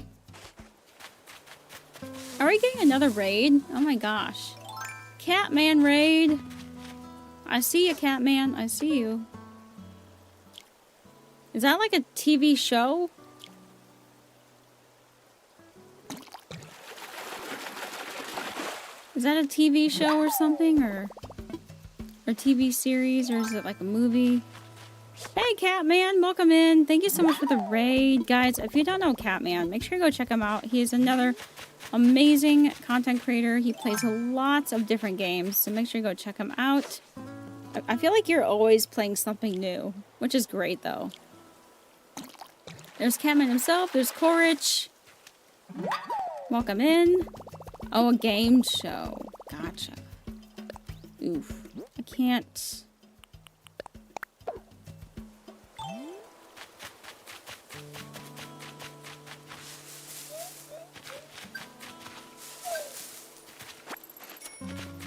Are we getting another raid? Oh my gosh. Catman raid! I see you, Catman. I see you. Is that like a TV show? Is that a TV show or something? Or TV series? Or is it like a movie? Hey, Catman! Welcome in. Thank you so much for the raid. Guys, if you don't know Catman, make sure you go check him out. He is another amazing content creator. He plays lots of different games, so make sure you go check him out. I feel like you're always playing something new, which is great, though. There's Catman himself. There's Korich. Welcome in. Oh, a game show. Gotcha. Oof. I can't...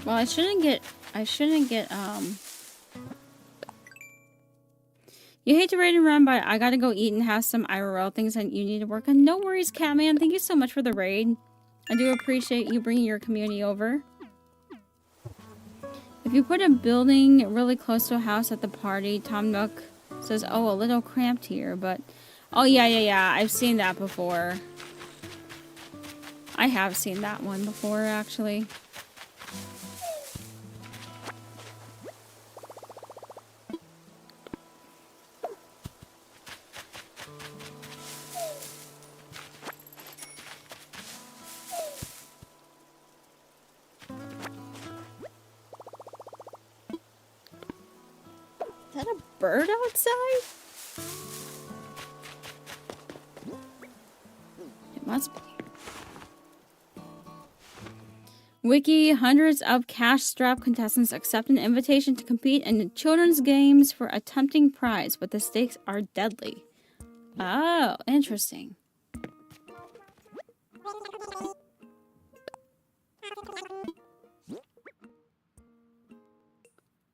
Well, I shouldn't get, You hate to raid and run, but I gotta go eat and have some IRL things that you need to work on. No worries, Catman. Thank you so much for the raid. I do appreciate you bringing your community over. If you put a building really close to a house at the party, Tom Nook says, oh, a little cramped here, but... Oh, yeah. I've seen that before. I have seen that one before, actually. that a bird outside? It must be. Wiki, hundreds of cash-strapped contestants accept an invitation to compete in children's games for a tempting prize, but the stakes are deadly. Oh, interesting.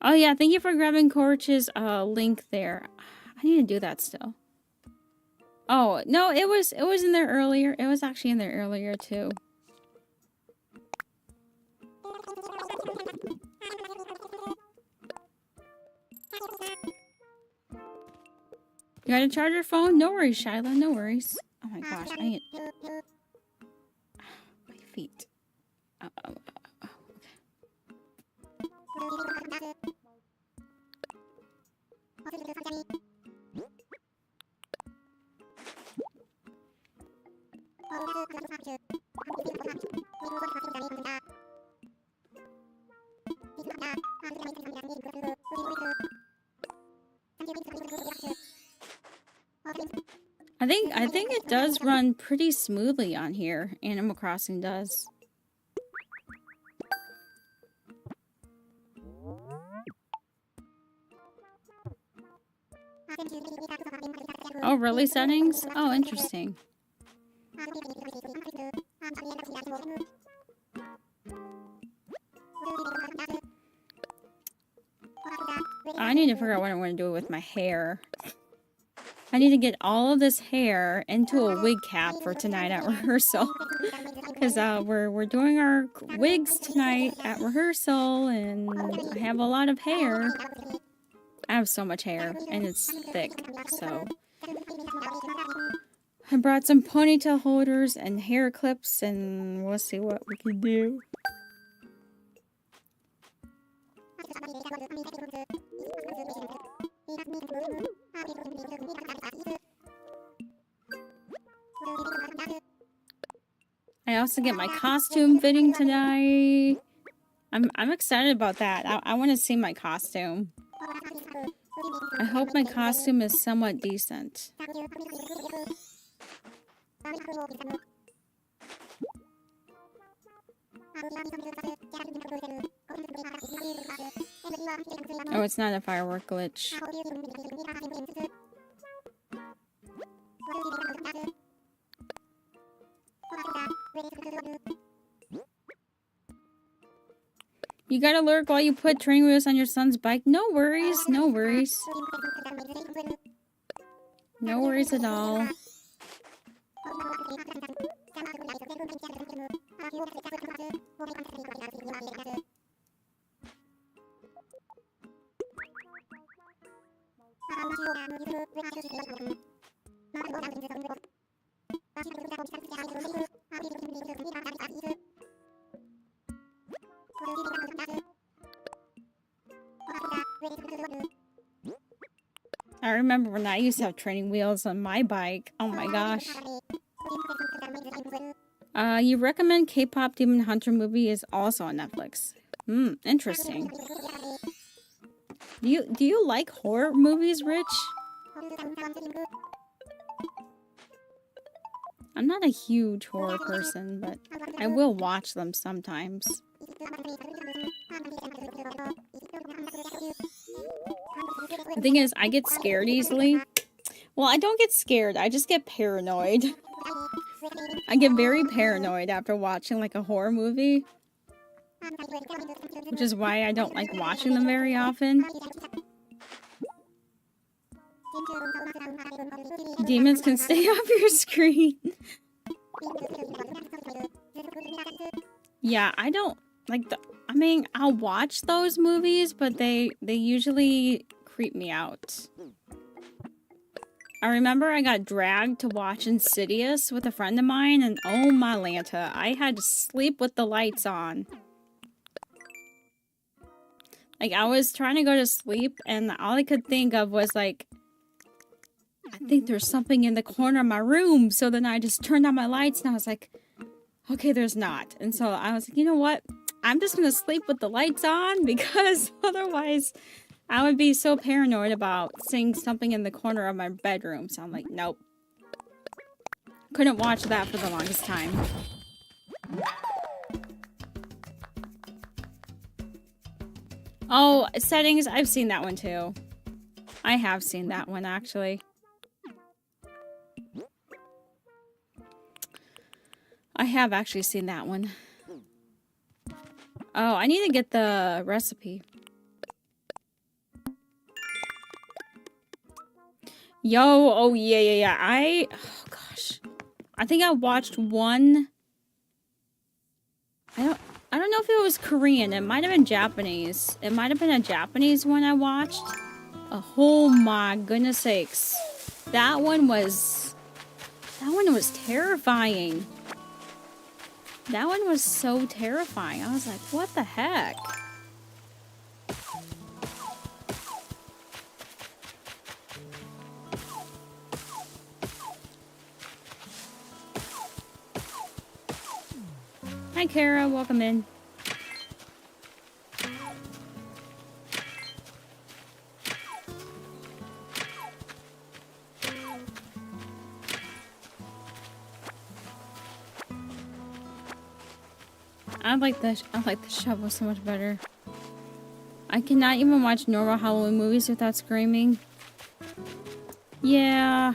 Oh yeah, thank you for grabbing Corch's link there. I need to do that still. Oh, no, it was in there earlier. It was actually in there earlier too. You gotta charge your phone? No worries, Shyla, no worries. Oh my gosh, I need... My feet. Okay. I think it does run pretty smoothly on here. Animal Crossing does. Oh, really? Settings? Oh, interesting. I need to figure out what I want to do with my hair. I need to get all of this hair into a wig cap for tonight at rehearsal. Because we're doing our wigs tonight at rehearsal, and I have a lot of hair. I have so much hair, and it's thick, so... I brought some ponytail holders and hair clips, and we'll see what we can do. I also get my costume fitting tonight. I'm excited about that. I want to see my costume. I hope my costume is somewhat decent. Oh, it's not a firework glitch. You got to lurk while you put training wheels on your son's bike? No worries, no worries. No worries at all. I remember when I used to have training wheels on my bike. Oh my gosh. You recommend K-pop Demon Hunter movie is also on Netflix. Interesting. Do you like horror movies, Rich? I'm not a huge horror person, but I will watch them sometimes. The thing is, I get scared easily. Well, I don't get scared, I just get paranoid. I get very paranoid after watching like a horror movie. Which is why I don't like watching them very often. Demons can stay off your screen. Yeah, I don't like the... I mean, I'll watch those movies, but they usually creep me out. I remember I got dragged to watch Insidious with a friend of mine, and oh my Lanta, I had to sleep with the lights on. Like, I was trying to go to sleep, and all I could think of was, like, I think there's something in the corner of my room. So then I just turned on my lights, and I was like, okay, there's not. And so I was like, you know what? I'm just going to sleep with the lights on, because otherwise I would be so paranoid about seeing something in the corner of my bedroom. So I'm like, nope. Couldn't watch that for the longest time. Oh, settings. I've seen that one too. I have seen that one actually. I have actually seen that one. Oh, I need to get the recipe. Yo, oh yeah. Oh gosh. I think I watched one. I don't know if it was Korean. It might have been Japanese. It might have been a Japanese one I watched. Oh my goodness sakes. That one was terrifying. That one was so terrifying. I was like, what the heck? Hi, Kara. Welcome in. I like the shovel so much better. I cannot even watch normal Halloween movies without screaming. Yeah.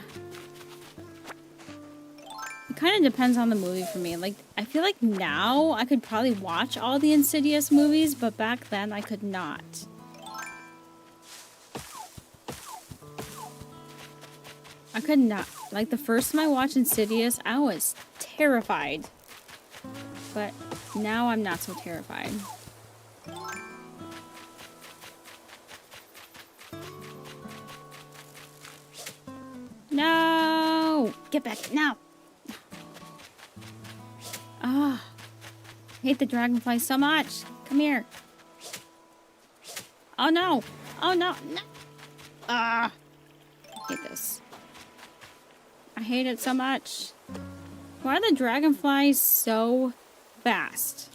It kind of depends on the movie for me. Like, I feel like now I could probably watch all the Insidious movies, but back then I could not. I could not. Like, the first time I watched Insidious, I was terrified. But now I'm not so terrified. No! Get back now! Ah, I hate the dragonfly so much. Come here. Oh no! Oh no! No! Ah! I hate this. I hate it so much. Why are the dragonflies so fast?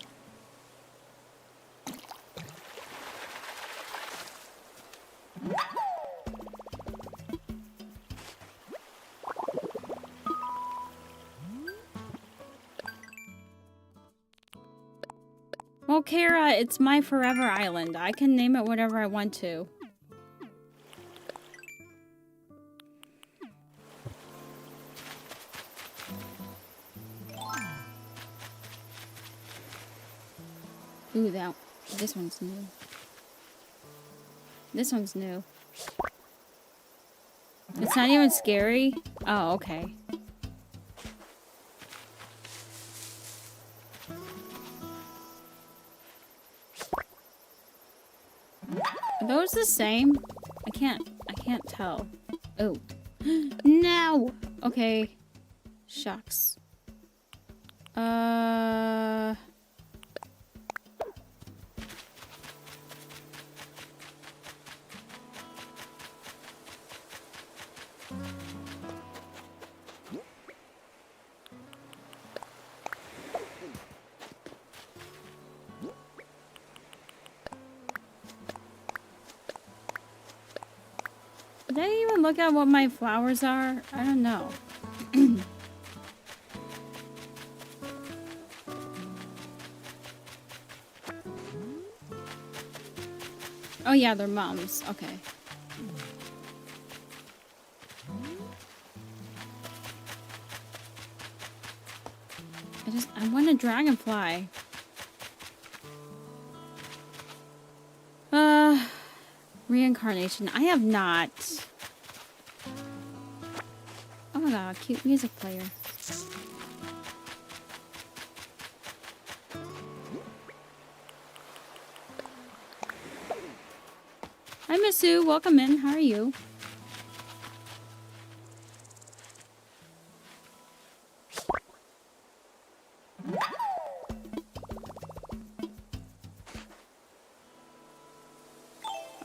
Well, Kara, it's my forever island. I can name it whatever I want to. Ooh, this one's new. This one's new. It's not even scary? Oh, okay. Are those the same? I can't tell. Oh. No! Okay. Shucks. Did I even look at what my flowers are? I don't know. Oh yeah, they're mums. Okay. I want a dragonfly. Reincarnation. I have not. Oh my god, cute music player. Hi, Miss Sue. Welcome in. How are you?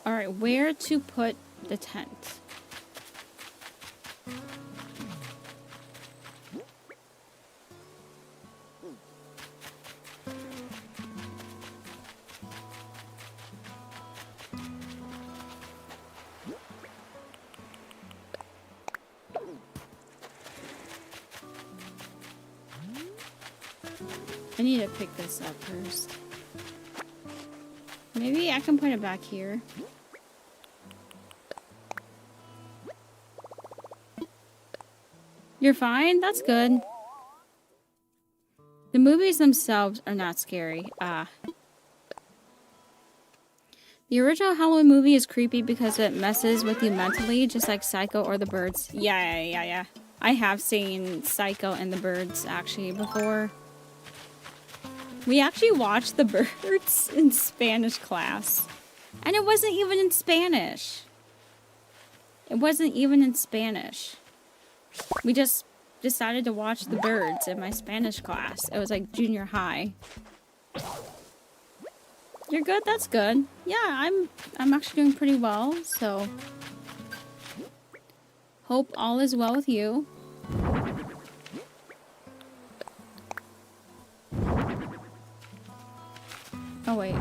Alright, where to put the tent? I need to pick this up first. Maybe I can put it back here. You're fine? That's good. The movies themselves are not scary. The original Halloween movie is creepy because it messes with you mentally, just like Psycho or The Birds. Yeah. I have seen Psycho and The Birds, actually, before. We actually watched The Birds in Spanish class. And it wasn't even in Spanish. It wasn't even in Spanish. We just decided to watch The Birds in my Spanish class. It was like junior high. You're good? That's good. Yeah, I'm actually doing pretty well, so hope all is well with you. Oh wait.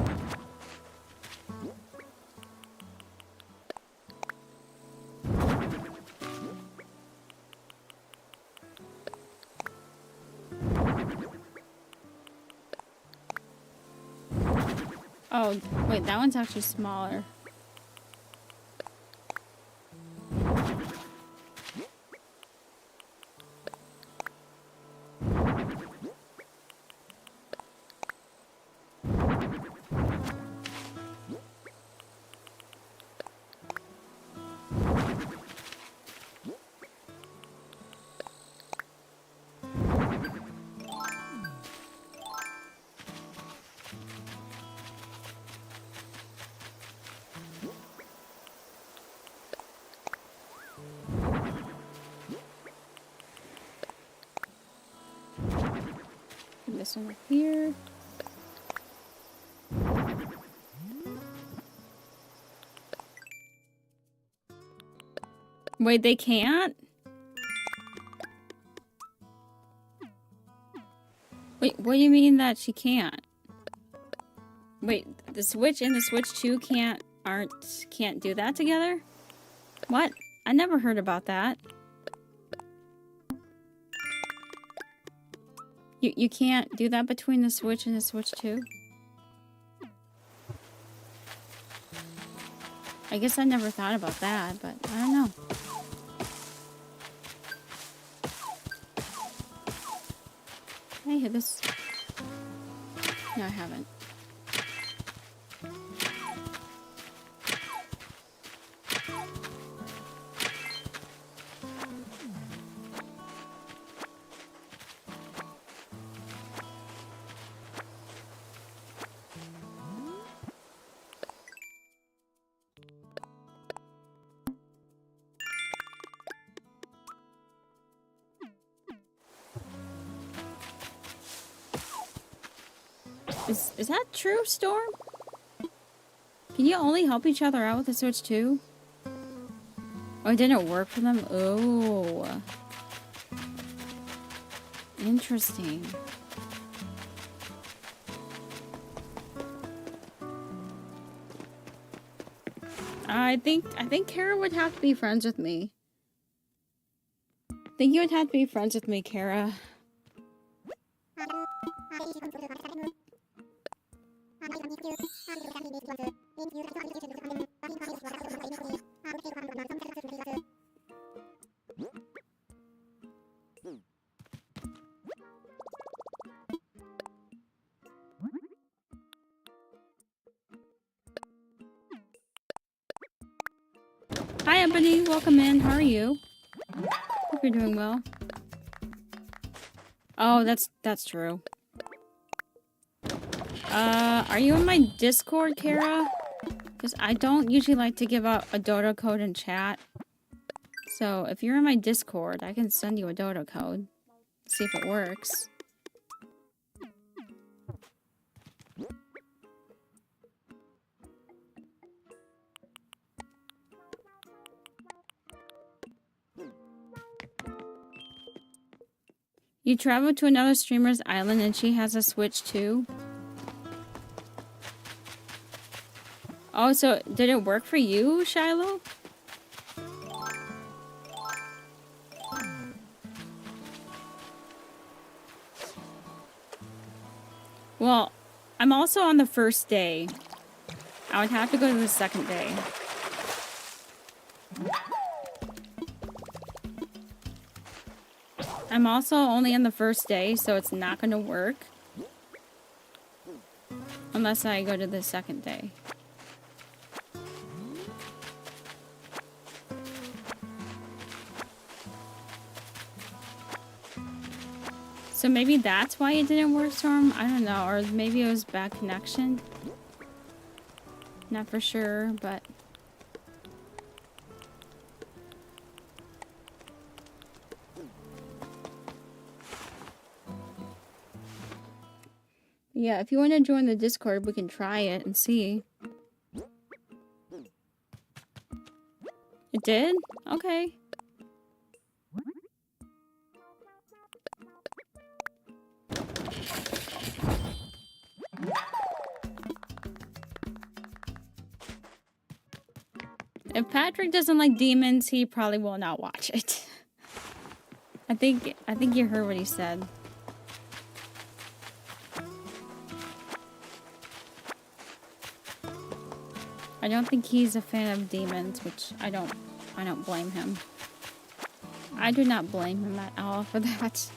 Oh, wait, that one's actually smaller. This one up here. Wait, they can't? Wait, what do you mean that she can't? Wait, the Switch and the Switch 2 can't do that together? What? I never heard about that. You can't do that between the Switch and the Switch 2? I guess I never thought about that, but I don't know. Can I hit this? No, I haven't. Is that true, Storm? Can you only help each other out with the Switch 2? Oh, it didn't work for them? Oh. Interesting. I think Kara would have to be friends with me. I think you would have to be friends with me, Kara. Hi, Ebony. Welcome in. How are you? Hope you're doing well. Oh, that's true. Are you in my Discord, Kara? Because I don't usually like to give out a dodo code in chat. So if you're in my Discord, I can send you a dodo code. See if it works. You traveled to another streamer's island and she has a Switch too? Oh, so did it work for you, Shiloh? Well, I'm also on the first day. I would have to go to the second day. I'm also only on the first day, so it's not going to work. Unless I go to the second day. So maybe that's why it didn't work, Storm? I don't know. Or maybe it was bad connection. Not for sure, but... yeah, if you want to join the Discord, we can try it and see. It did? Okay. If Patrick doesn't like demons, he probably will not watch it. I think you heard what he said. I don't think he's a fan of demons, which I don't blame him. I do not blame him at all for that.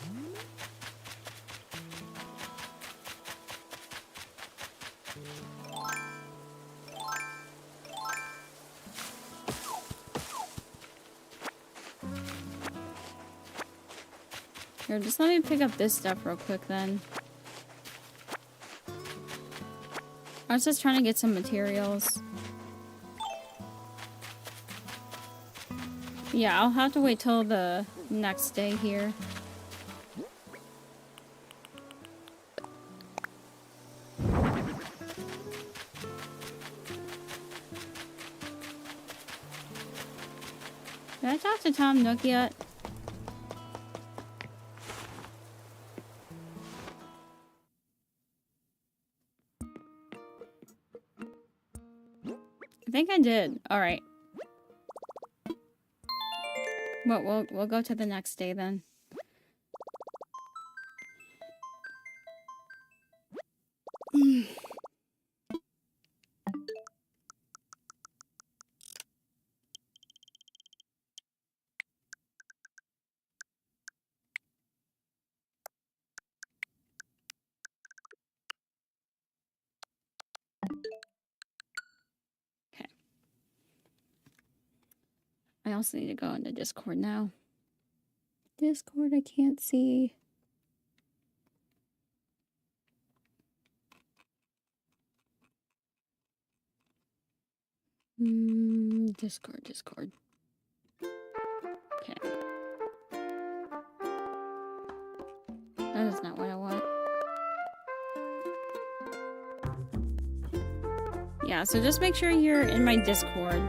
Here, just let me pick up this stuff real quick then. I was just trying to get some materials. Yeah, I'll have to wait till the next day here. Did I talk to Tom Nook yet? I think I did. All right. Well, we'll go to the next day then. Okay. I also need to go into Discord now. Discord, I can't see. Discord. Okay. That is not what I want. Yeah, so just make sure you're in my Discord.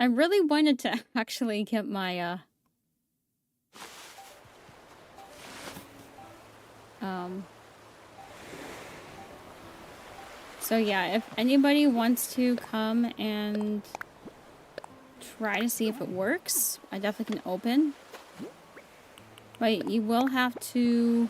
I really wanted to actually get my, so yeah, if anybody wants to come and try to see if it works, I definitely can open. But you will have to...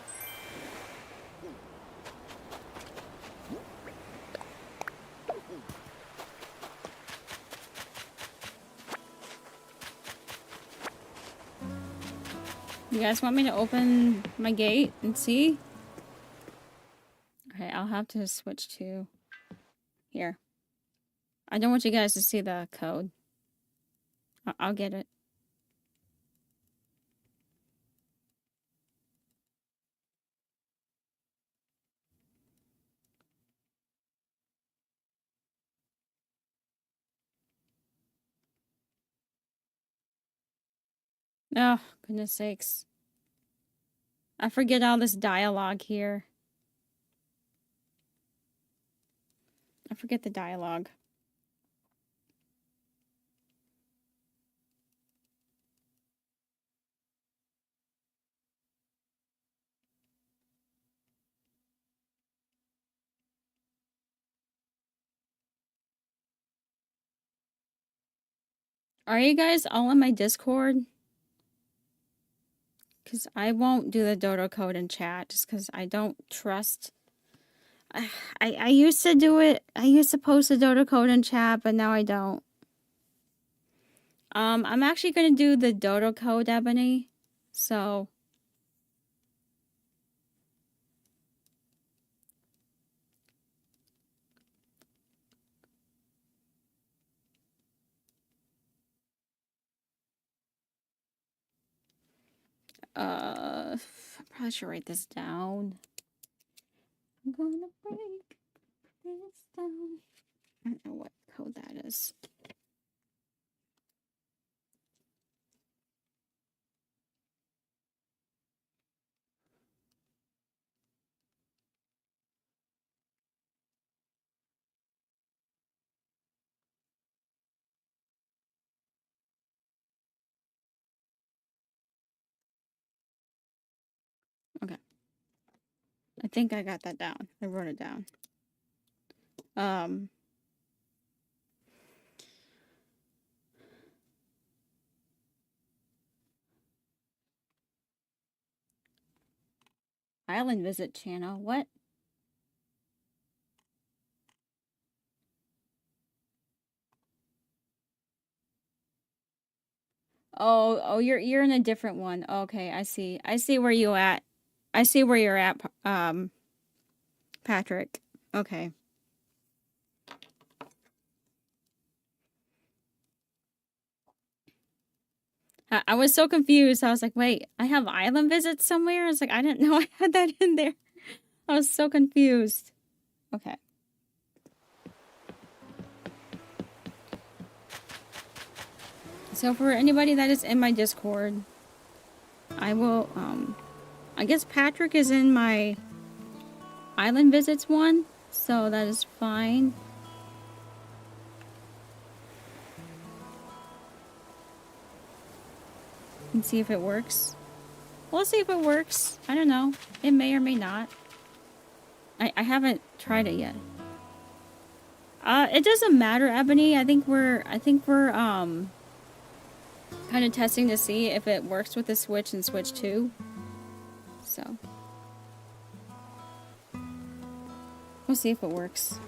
You guys want me to open my gate and see? Okay, I'll have to switch to... Here. I don't want you guys to see the code. I'll get it. Oh, goodness sakes. I forget all this dialogue here. I forget the dialogue. Are you guys all in my Discord? Because I won't do the dodo code in chat just because I don't trust. I used to do it. I used to post the dodo code in chat, but now I don't. I'm actually going to do the dodo code, Ebony. So. I probably should write this down. I'm gonna break this down. I don't know what code that is. Okay. I think I got that down. I wrote it down. Island visit channel. What? Oh, you're in a different one. Okay, I see. I see where you at. I see where you're at, Patrick. Okay. I was so confused. I was like, wait, I have island visits somewhere? I was like, I didn't know I had that in there. I was so confused. Okay. So for anybody that is in my Discord, I will, I guess Patrick is in my island visits one, so that is fine. And see if it works. We'll see if it works. I don't know. It may or may not. I haven't tried it yet. It doesn't matter, Ebony. I think we're kind of testing to see if it works with the Switch and Switch 2. So we'll see if it works.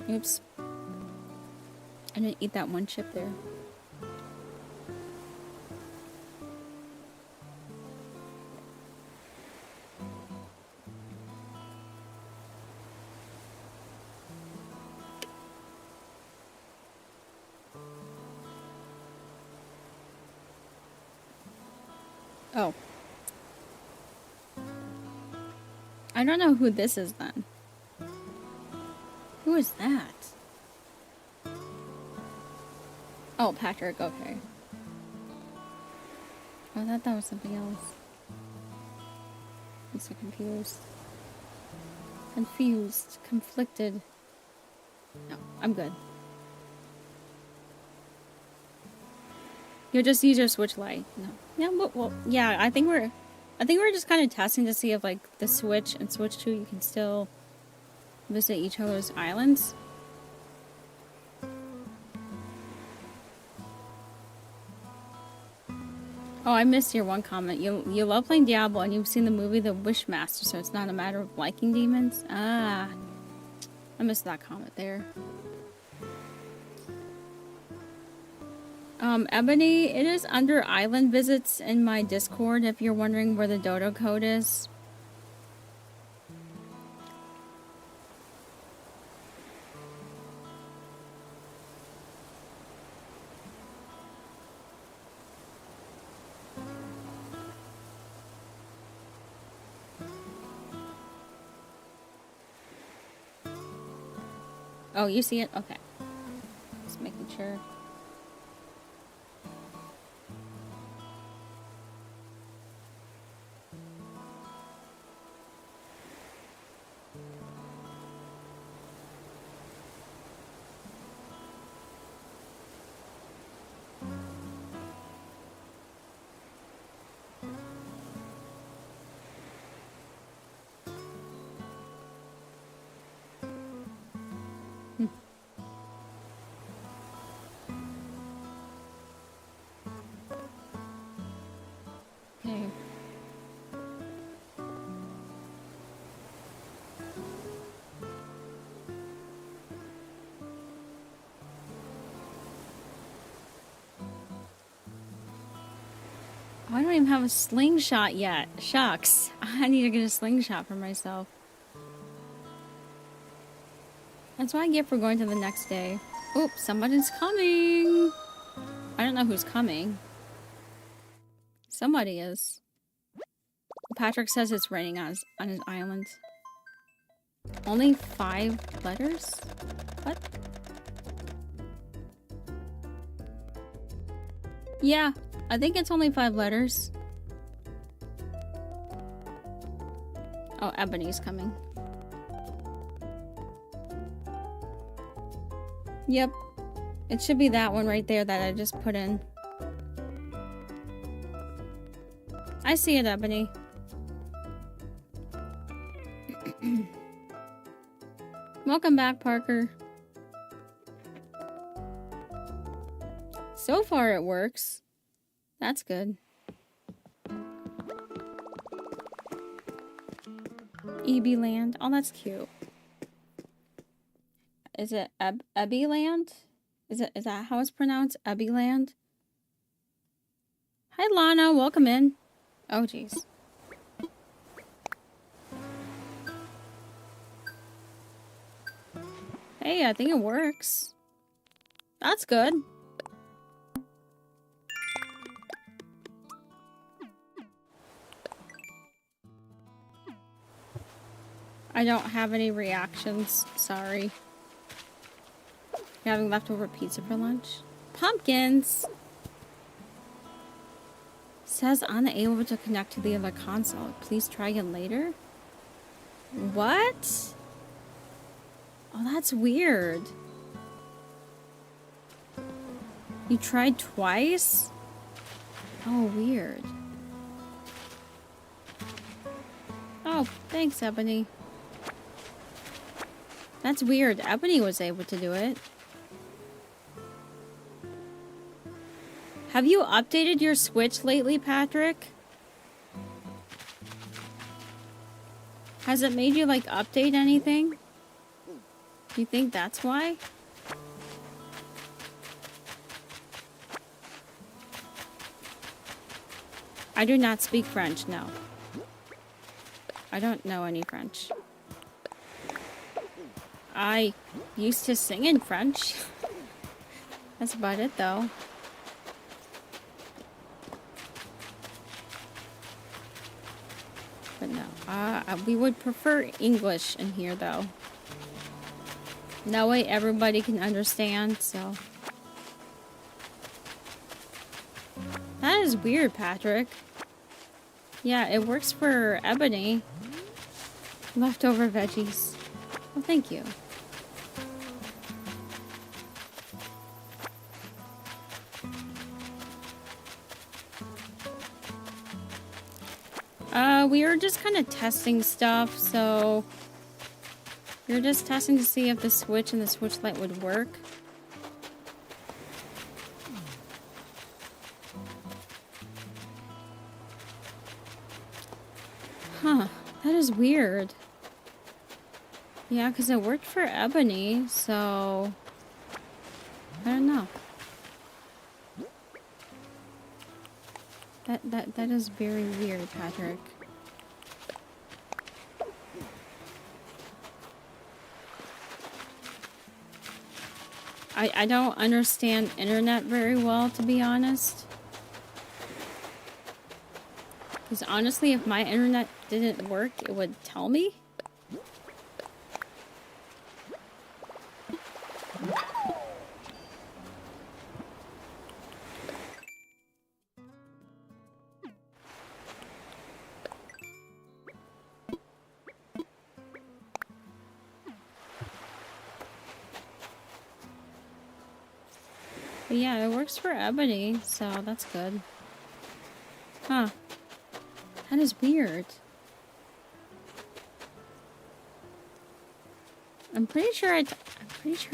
Oops. I didn't eat that one chip there. Oh. I don't know who this is then. Who is that? Oh, Patrick, okay. Oh, I thought that was something else. I'm so confused. Confused. Conflicted. No, I'm good. You'll just use your Switch Lite. No. Yeah, well, yeah, I think we're just kind of testing to see if, like, the Switch and Switch 2, you can still visit each other's islands. Oh, I missed your one comment. You love playing Diablo and you've seen the movie The Wishmaster, so it's not a matter of liking demons? Ah. I missed that comment there. Ebony, it is under island visits in my Discord if you're wondering where the dodo code is. Oh, you see it? Okay. Just making sure. I don't even have a slingshot yet. Shucks. I need to get a slingshot for myself. That's what I get for going to the next day. Oop, somebody's coming. I don't know who's coming. Somebody is. Patrick says it's raining on his island. Only 5 letters? What? Yeah, I think it's only 5 letters. Oh, Ebony's coming. Yep. It should be that one right there that I just put in. I see it, Ebony. Welcome back, Parker. So far it works. That's good. EB Land. Oh, that's cute. Is it Ebby Land? Is that how it's pronounced? Ebby Land? Hi, Lana. Welcome in. Oh, jeez. Hey, I think it works. That's good. I don't have any reactions. Sorry. You're having leftover pizza for lunch? Pumpkins! Says unable to connect to the other console. Please try again later? What? Oh, that's weird. You tried twice? Oh, weird. Oh, thanks, Ebony. That's weird. Ebony was able to do it. Have you updated your Switch lately, Patrick? Has it made you, like, update anything? You think that's why? I do not speak French, no. I don't know any French. I used to sing in French. That's about it, though. But no, we would prefer English in here, though. That way everybody can understand, so. That is weird, Patrick. Yeah, it works for Ebony. Leftover veggies. Well, thank you. We were just kind of testing stuff, so we were just testing to see if the Switch and the Switch Lite would work. Huh, that is weird. Yeah, because it worked for Ebony, so I don't know. That is very weird, Patrick. I don't understand internet very well, to be honest. Because honestly, if my internet didn't work, it would tell me. But yeah, it works for Ebony, so that's good. Huh. That is weird. I'm pretty sure I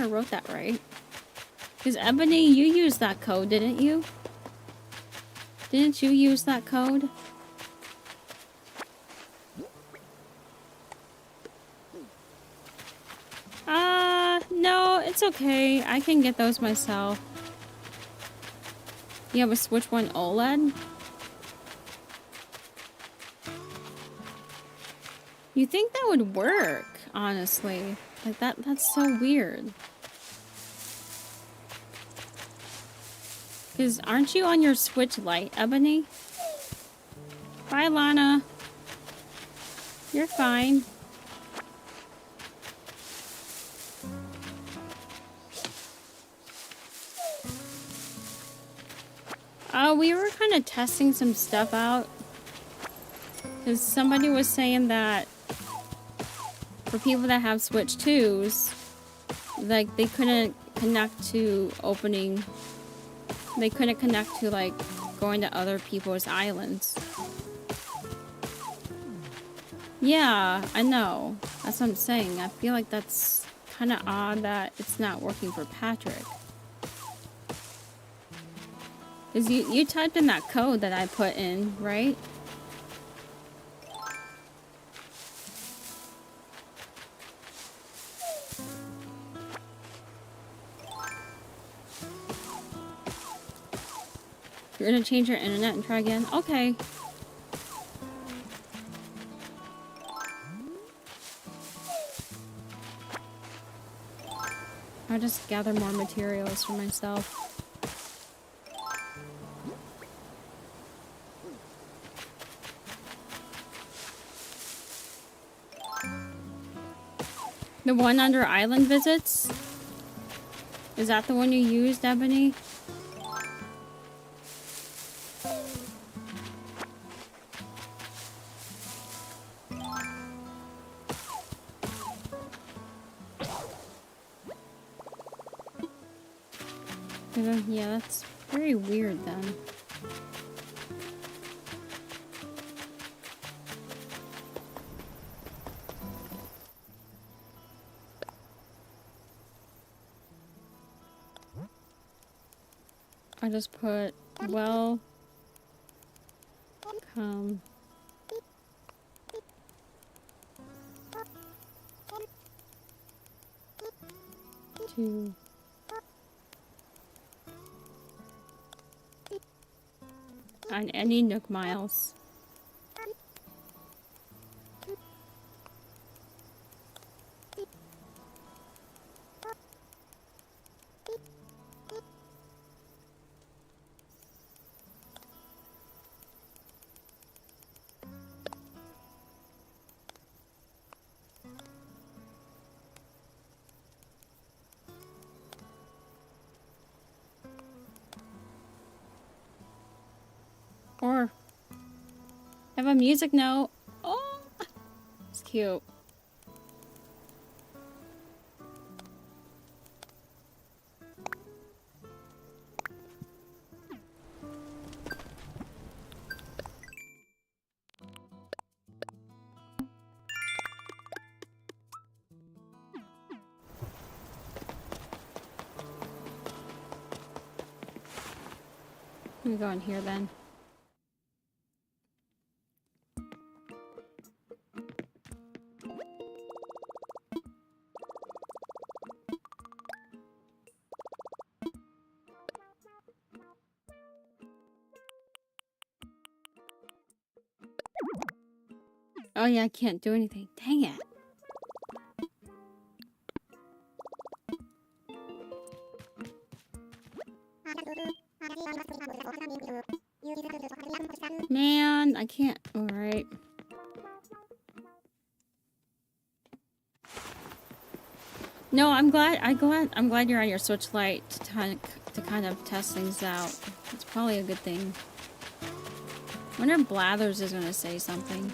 wrote that right. Because Ebony, you used that code, didn't you? Didn't you use that code? No, it's okay. I can get those myself. You have a Switch 1 OLED? You think that would work, honestly. Like that's so weird. Because aren't you on your Switch Lite, Ebony? Bye, Lana. You're fine. We were kind of testing some stuff out. Because somebody was saying that for people that have Switch 2s, like, they couldn't connect to opening... They couldn't connect to, like, going to other people's islands. Yeah, I know. That's what I'm saying. I feel like that's kind of odd that it's not working for Patrick. Because you typed in that code that I put in, right? You're gonna change your internet and try again? Okay. I'll just gather more materials for myself. The one under island visits? Is that the one you used, Ebony? Yeah, that's very weird then. I just put, welcome to I need Nook Miles. Or I have a music note. Oh, it's cute. Let me go in here then. Oh yeah, I can't do anything. Dang it. Man, I can't. All right. No, I'm glad you're on your Switch Lite to kind of test things out. It's probably a good thing. I wonder if Blathers is gonna say something.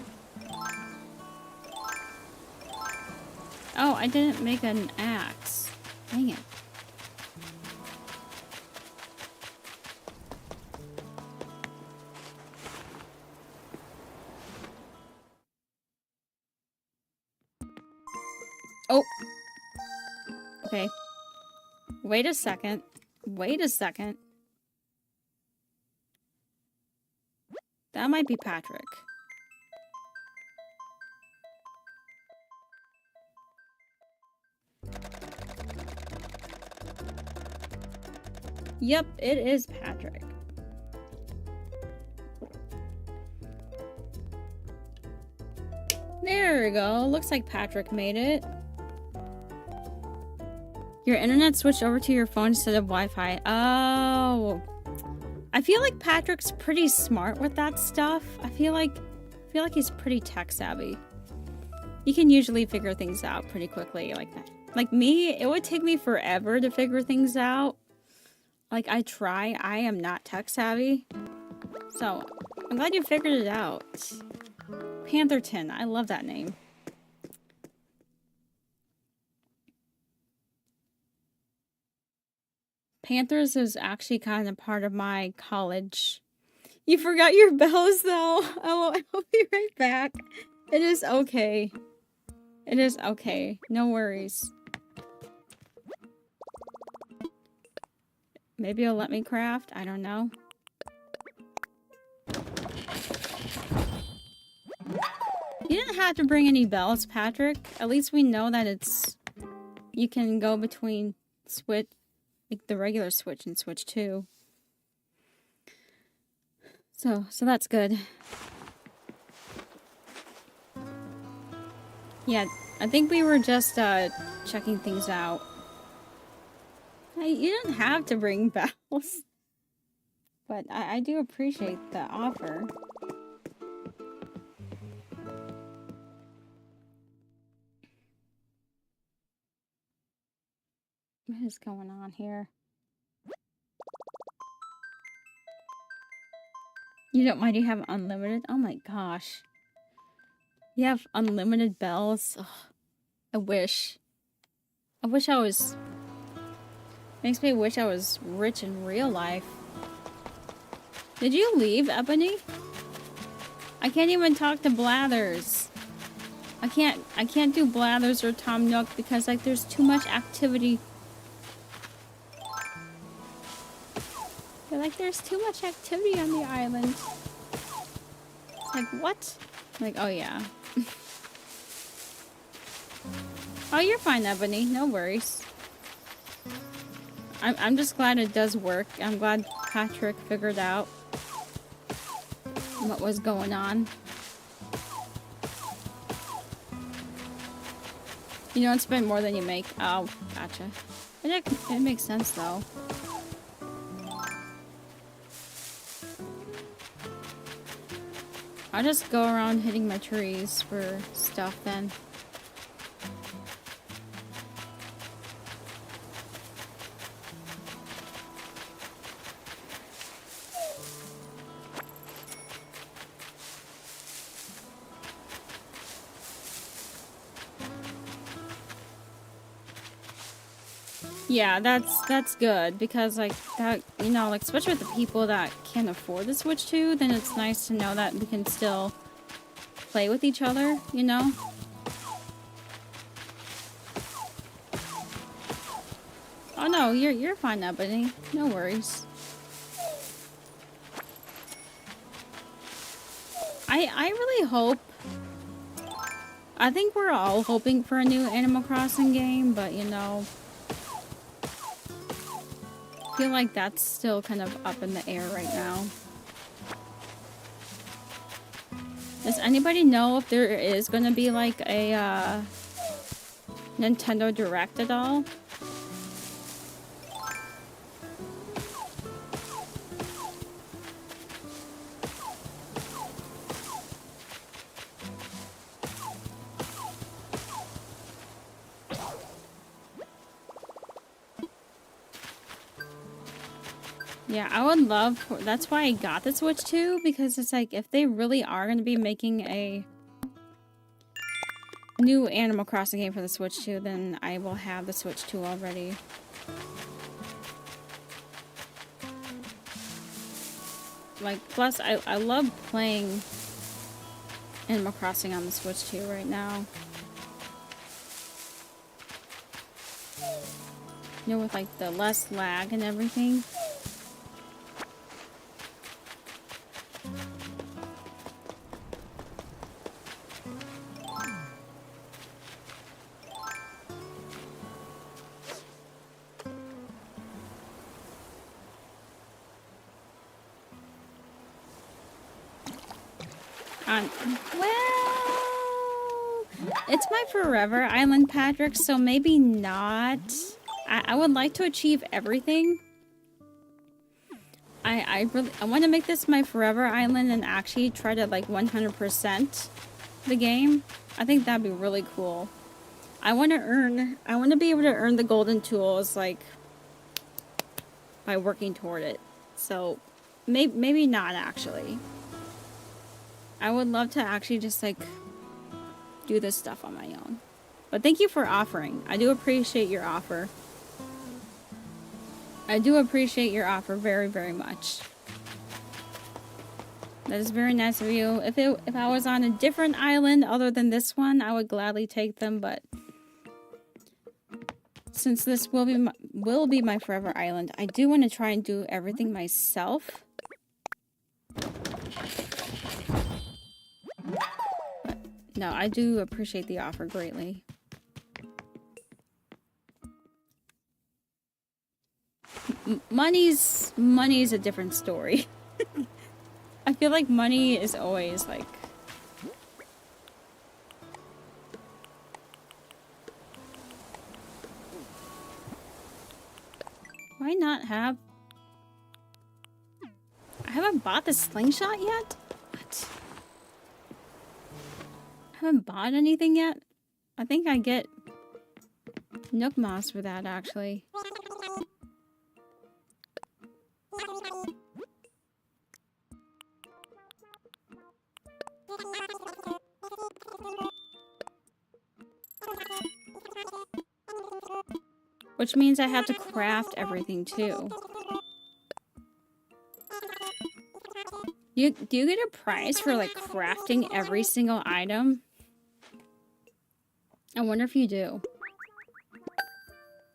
Oh, I didn't make an axe. Dang it. Oh. Okay. Wait a second. Wait a second. That might be Patrick. Yep, it is Patrick. There There we go. Looks like Patrick made it. Your internet switched over to your phone instead of Wi-Fi. Oh. I feel like Patrick's pretty smart with that stuff. I feel like he's pretty tech savvy. He can usually figure things out pretty quickly like that. Like me, it would take me forever to figure things out. Like I try, I am not tech savvy. So, I'm glad you figured it out. Pantherton, I love that name. Panthers is actually kind of part of my college. You forgot your bells though. Oh, I'll be right back. It is okay. It is okay. No worries. Maybe you'll let me craft? I don't know. You didn't have to bring any bells, Patrick. At least we know that it's... You can go between switch... Like the regular switch and switch 2. So that's good. Yeah, I think we were just checking things out. Hey, you didn't have to bring bells. But I do appreciate the offer. What is going on here? You don't mind you have unlimited? Oh my gosh. You have unlimited bells? Ugh, I wish. I wish I was... Makes me wish I was rich in real life. Did you leave, Ebony? I can't even talk to Blathers. I can't do Blathers or Tom Nook because like there's too much activity. They're like there's too much activity on the island. It's like what? Like oh yeah. Oh you're fine, Ebony. No worries. I'm just glad it does work. I'm glad Patrick figured out what was going on. You don't spend more than you make. Oh, gotcha. It makes sense though. I'll just go around hitting my trees for stuff then. Yeah, that's good because like that, you know, like especially with the people that can't afford the Switch 2, then it's nice to know that we can still play with each other, you know? Oh no, you're fine, Ebony. No worries. I really hope. I think we're all hoping for a new Animal Crossing game, but you know, I feel like that's still kind of up in the air right now. Does anybody know if there is going to be like a Nintendo Direct at all? Yeah, I would love... That's why I got the Switch 2, because it's like, if they really are going to be making a new Animal Crossing game for the Switch 2, then I will have the Switch 2 already. Like, plus, I love playing Animal Crossing on the Switch 2 right now. You know, with like the less lag and everything. Well, It's my forever island, Patrick, so maybe not. I would like to achieve everything. I want to make this my forever island and actually try to like 100% the game. I think that'd be really cool. I want to be able to earn the golden tools like by working toward it. So maybe not actually. I would love to actually just like do this stuff on my own. But thank you for offering. I do appreciate your offer. I do appreciate your offer very, very much. That is very nice of you. If I was on a different island other than this one, I would gladly take them, but since this will be my forever island, I do want to try and do everything myself. But no, I do appreciate the offer greatly. Money's a different story. I feel like money is always like why not have I haven't bought the slingshot yet? What? I haven't bought anything yet? I think I get Nook Moss for that actually. Which means I have to craft everything too. Do you get a prize for like crafting every single item? I wonder if you do.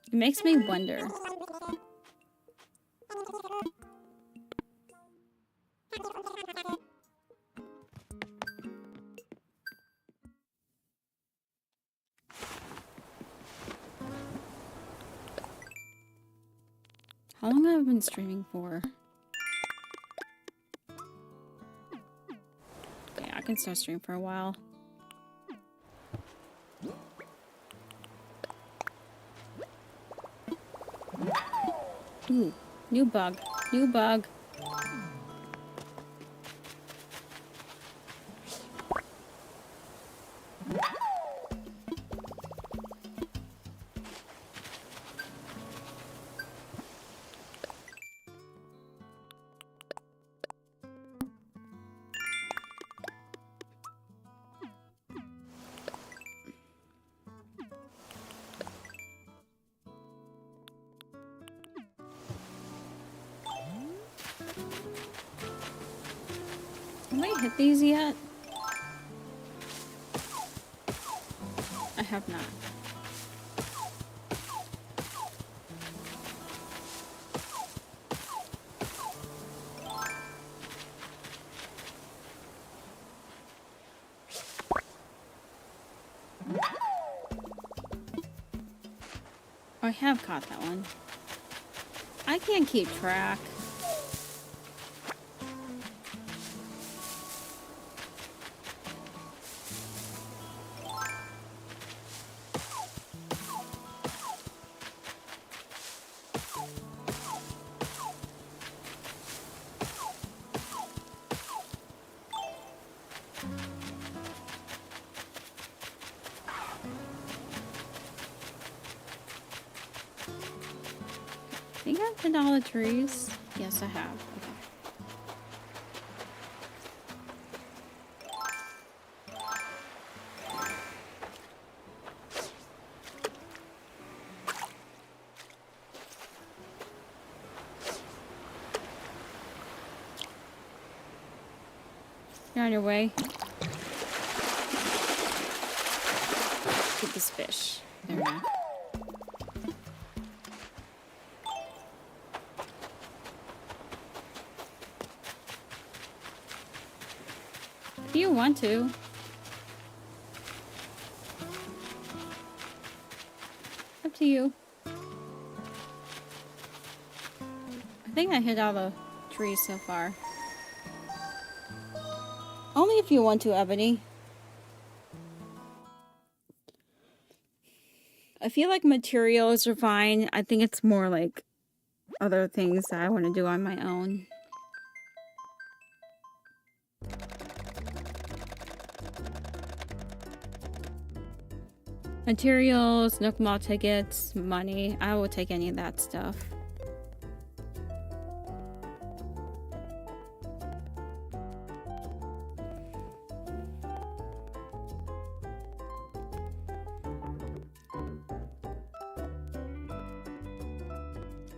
It makes me wonder. How long have I been streaming for? Okay, I can start streaming for a while. Ooh, new bug. New bug. Have I hit these yet? I have not. I have caught that one. I can't keep track. I think I've hit all the trees. Yes, I have. You're on your way. Get this fish. There we go. If you want to. Up to you. I think I hit all the trees so far. Only if you want to, Ebony. feel like materials are fine. I think it's more like other things that I want to do on my own. Materials, Nook Mall tickets, money. I will take any of that stuff.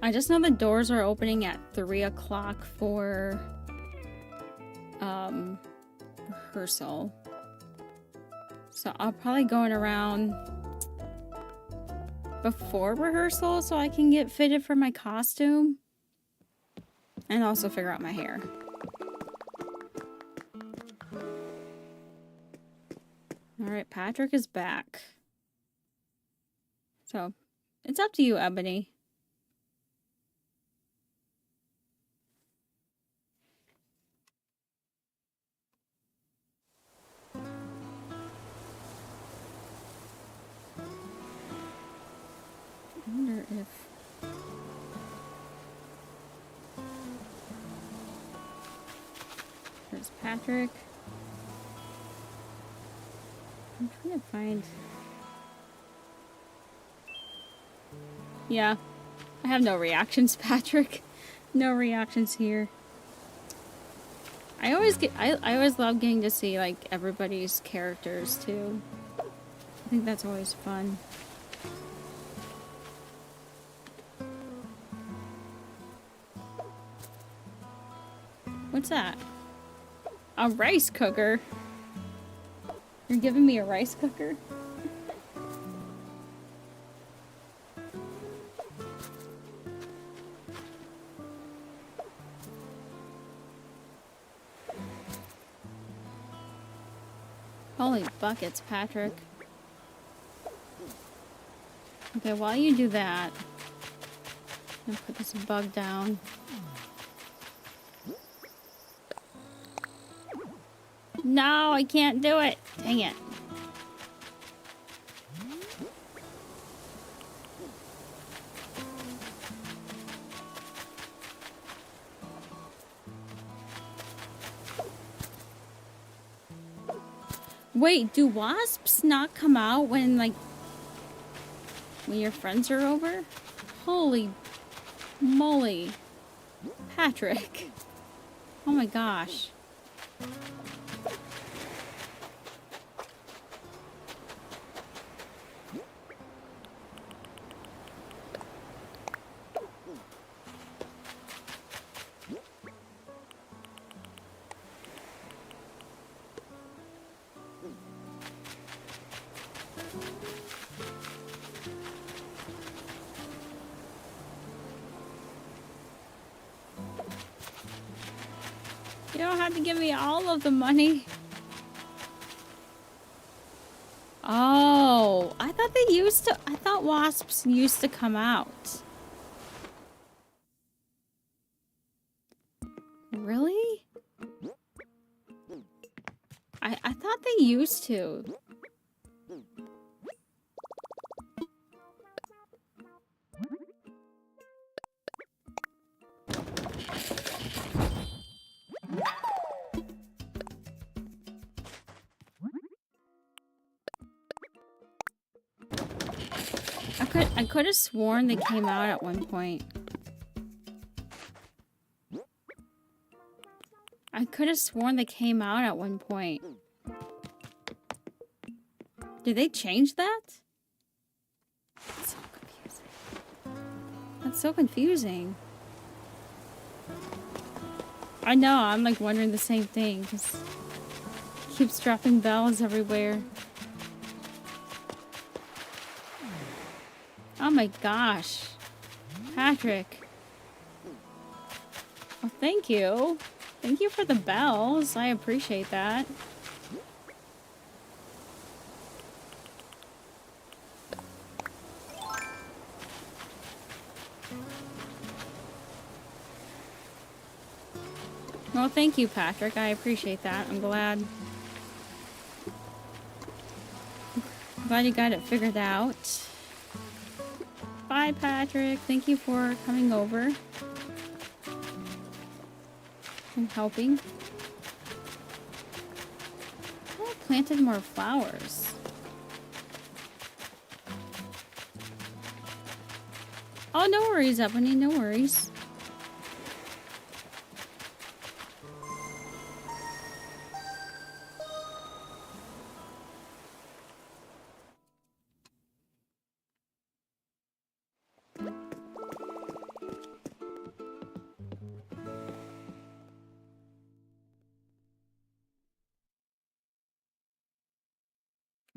I just know the doors are opening at 3 o'clock for rehearsal. So I'll probably go in around before rehearsal so I can get fitted for my costume and also figure out my hair. Alright, Patrick is back. So it's up to you, Ebony. I wonder if... There's Patrick. I'm trying to find... Yeah. I have no reactions, Patrick. No reactions here. I always love getting to see like everybody's characters too. I think that's always fun. What's that? A rice cooker? You're giving me a rice cooker? Holy buckets, Patrick. Okay, while you do that, I'm gonna put this bug down. No, I can't do it. Dang it. Wait, do wasps not come out when, like, when your friends are over? Holy moly. Patrick. Oh my gosh. You don't have to give me all of the money. Oh, I thought they used to, I thought wasps used to come out. Really? I thought they used to. I could have sworn they came out at one point. I could have sworn they came out at one point. Did they change that? That's so confusing. That's so confusing. I know, I'm like wondering the same thing because it keeps dropping bells everywhere. Oh my gosh. Patrick. Oh, thank you. Thank you for the bells. I appreciate that. Well, thank you, Patrick. I appreciate that. I'm glad. I'm glad you got it figured out. Bye, Patrick. Thank you for coming over and helping. I planted more flowers. Oh, no worries, Ebony. No worries.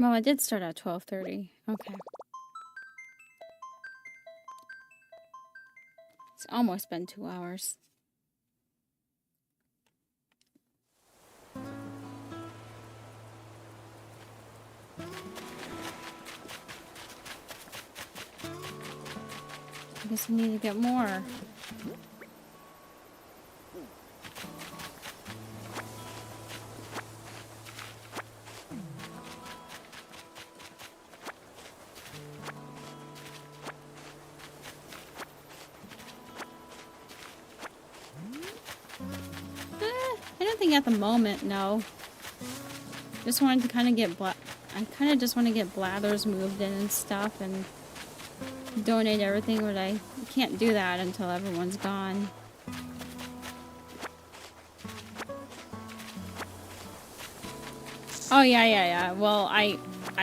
Well, I did start at 12:30. Okay. It's almost been 2 hours. I guess I need to get more. I don't think at the moment, no. Just wanted to kind of get I kind of just want to get Blathers moved in and stuff and donate everything, but I can't do that until everyone's gone. Oh, yeah. Well, I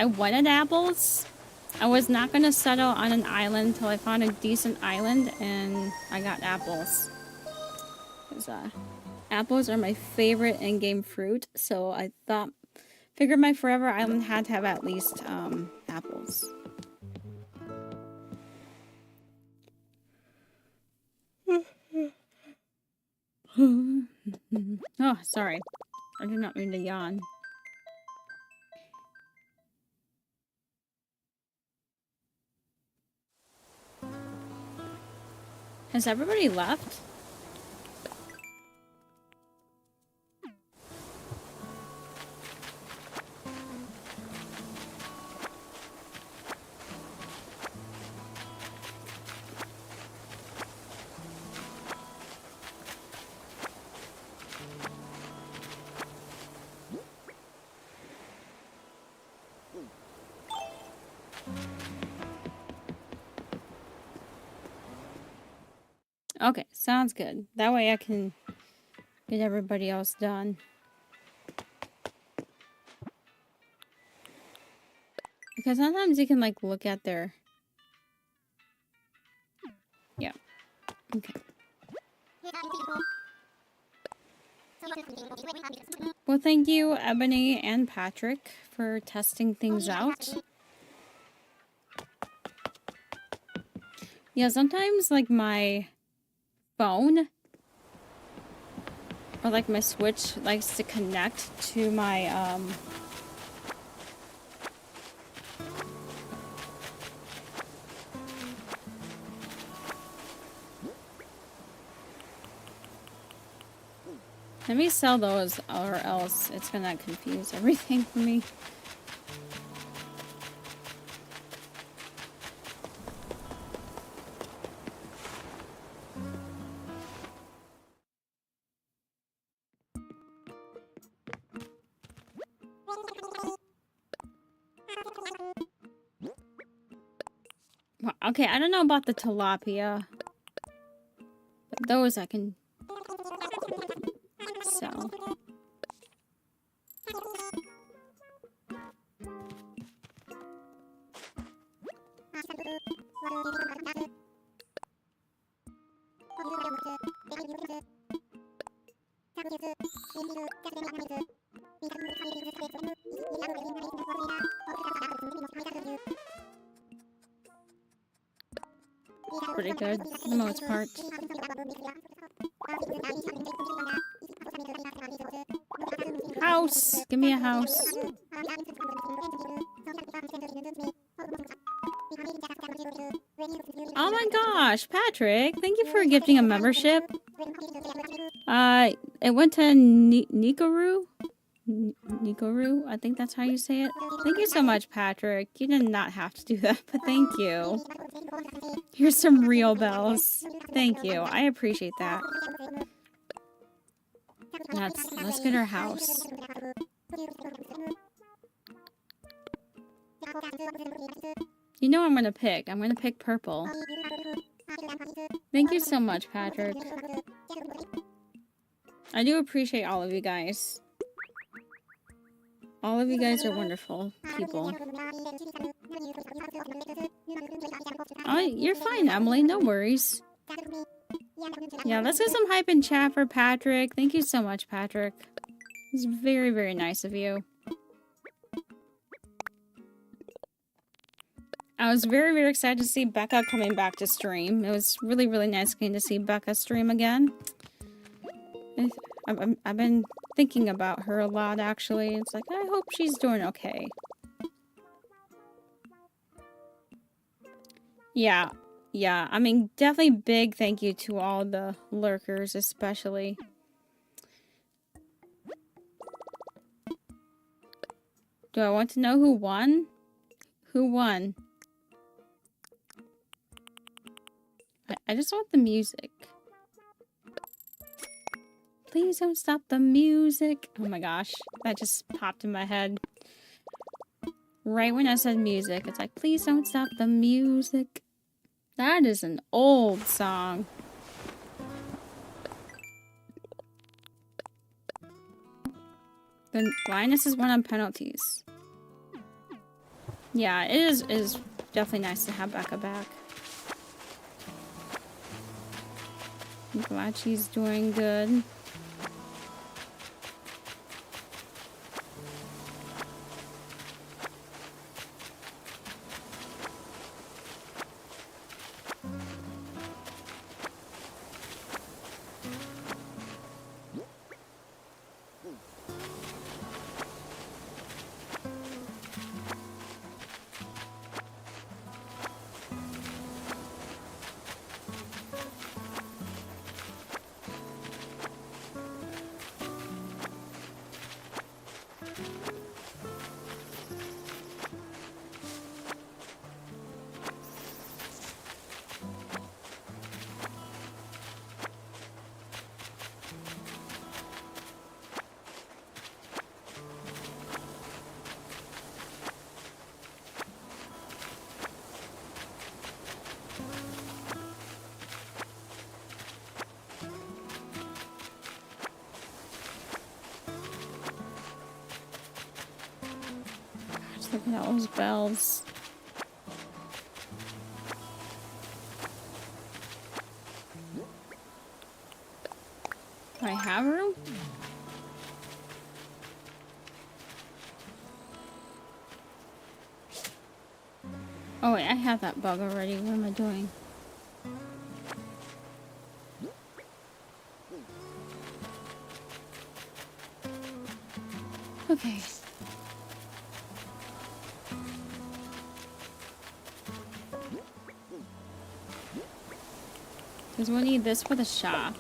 wanted apples. I was not going to settle on an island until I found a decent island, and I got apples. 'Cause, apples are my favorite in-game fruit, so I figured my forever island had to have at least apples. Oh, sorry. I did not mean to yawn. Has everybody left? Okay, sounds good. That way I can get everybody else done. Because sometimes you can, like, look at their... Yeah. Okay. Well, thank you, Ebony and Patrick, for testing things out. Yeah, sometimes, like, my phone or, like, my Switch likes to connect to my, Let me sell those, or else it's gonna confuse everything for me. Okay, I don't know about the tilapia, but those I can sell. Pretty good, for the most part. House! Give me a house. Oh my gosh, Patrick! Thank you for gifting a membership. It went to Nikaru? Nikoru, I think that's how you say it. Thank you so much, Patrick. You did not have to do that, but thank you. Here's some real bells. Thank you. I appreciate that. Let's get our house. You know what I'm gonna pick. I'm gonna pick purple. Thank you so much, Patrick. I do appreciate all of you guys. All of you guys are wonderful people. Oh, you're fine, Emily. No worries. Yeah, let's get some hype in chat for Patrick. Thank you so much, Patrick. It's very, very nice of you. I was very, very excited to see Becca coming back to stream. It was really, really nice getting to see Becca stream again. I've been thinking about her a lot, actually. It's like, I hope she's doing okay. Yeah. Yeah, I mean, definitely big thank you to all the lurkers, especially. Do I want to know who won? Who won? I just want the music. Please don't stop the music. Oh my gosh, that just popped in my head. Right when I said music, it's like, please don't stop the music. That is an old song. The Linus is one on penalties. Yeah, it is definitely nice to have Becca back. I'm glad she's doing good. Look at all those bells. Do I have room? Oh wait, I have that bug already. What am I doing? Okay. Because we'll need this for the shop.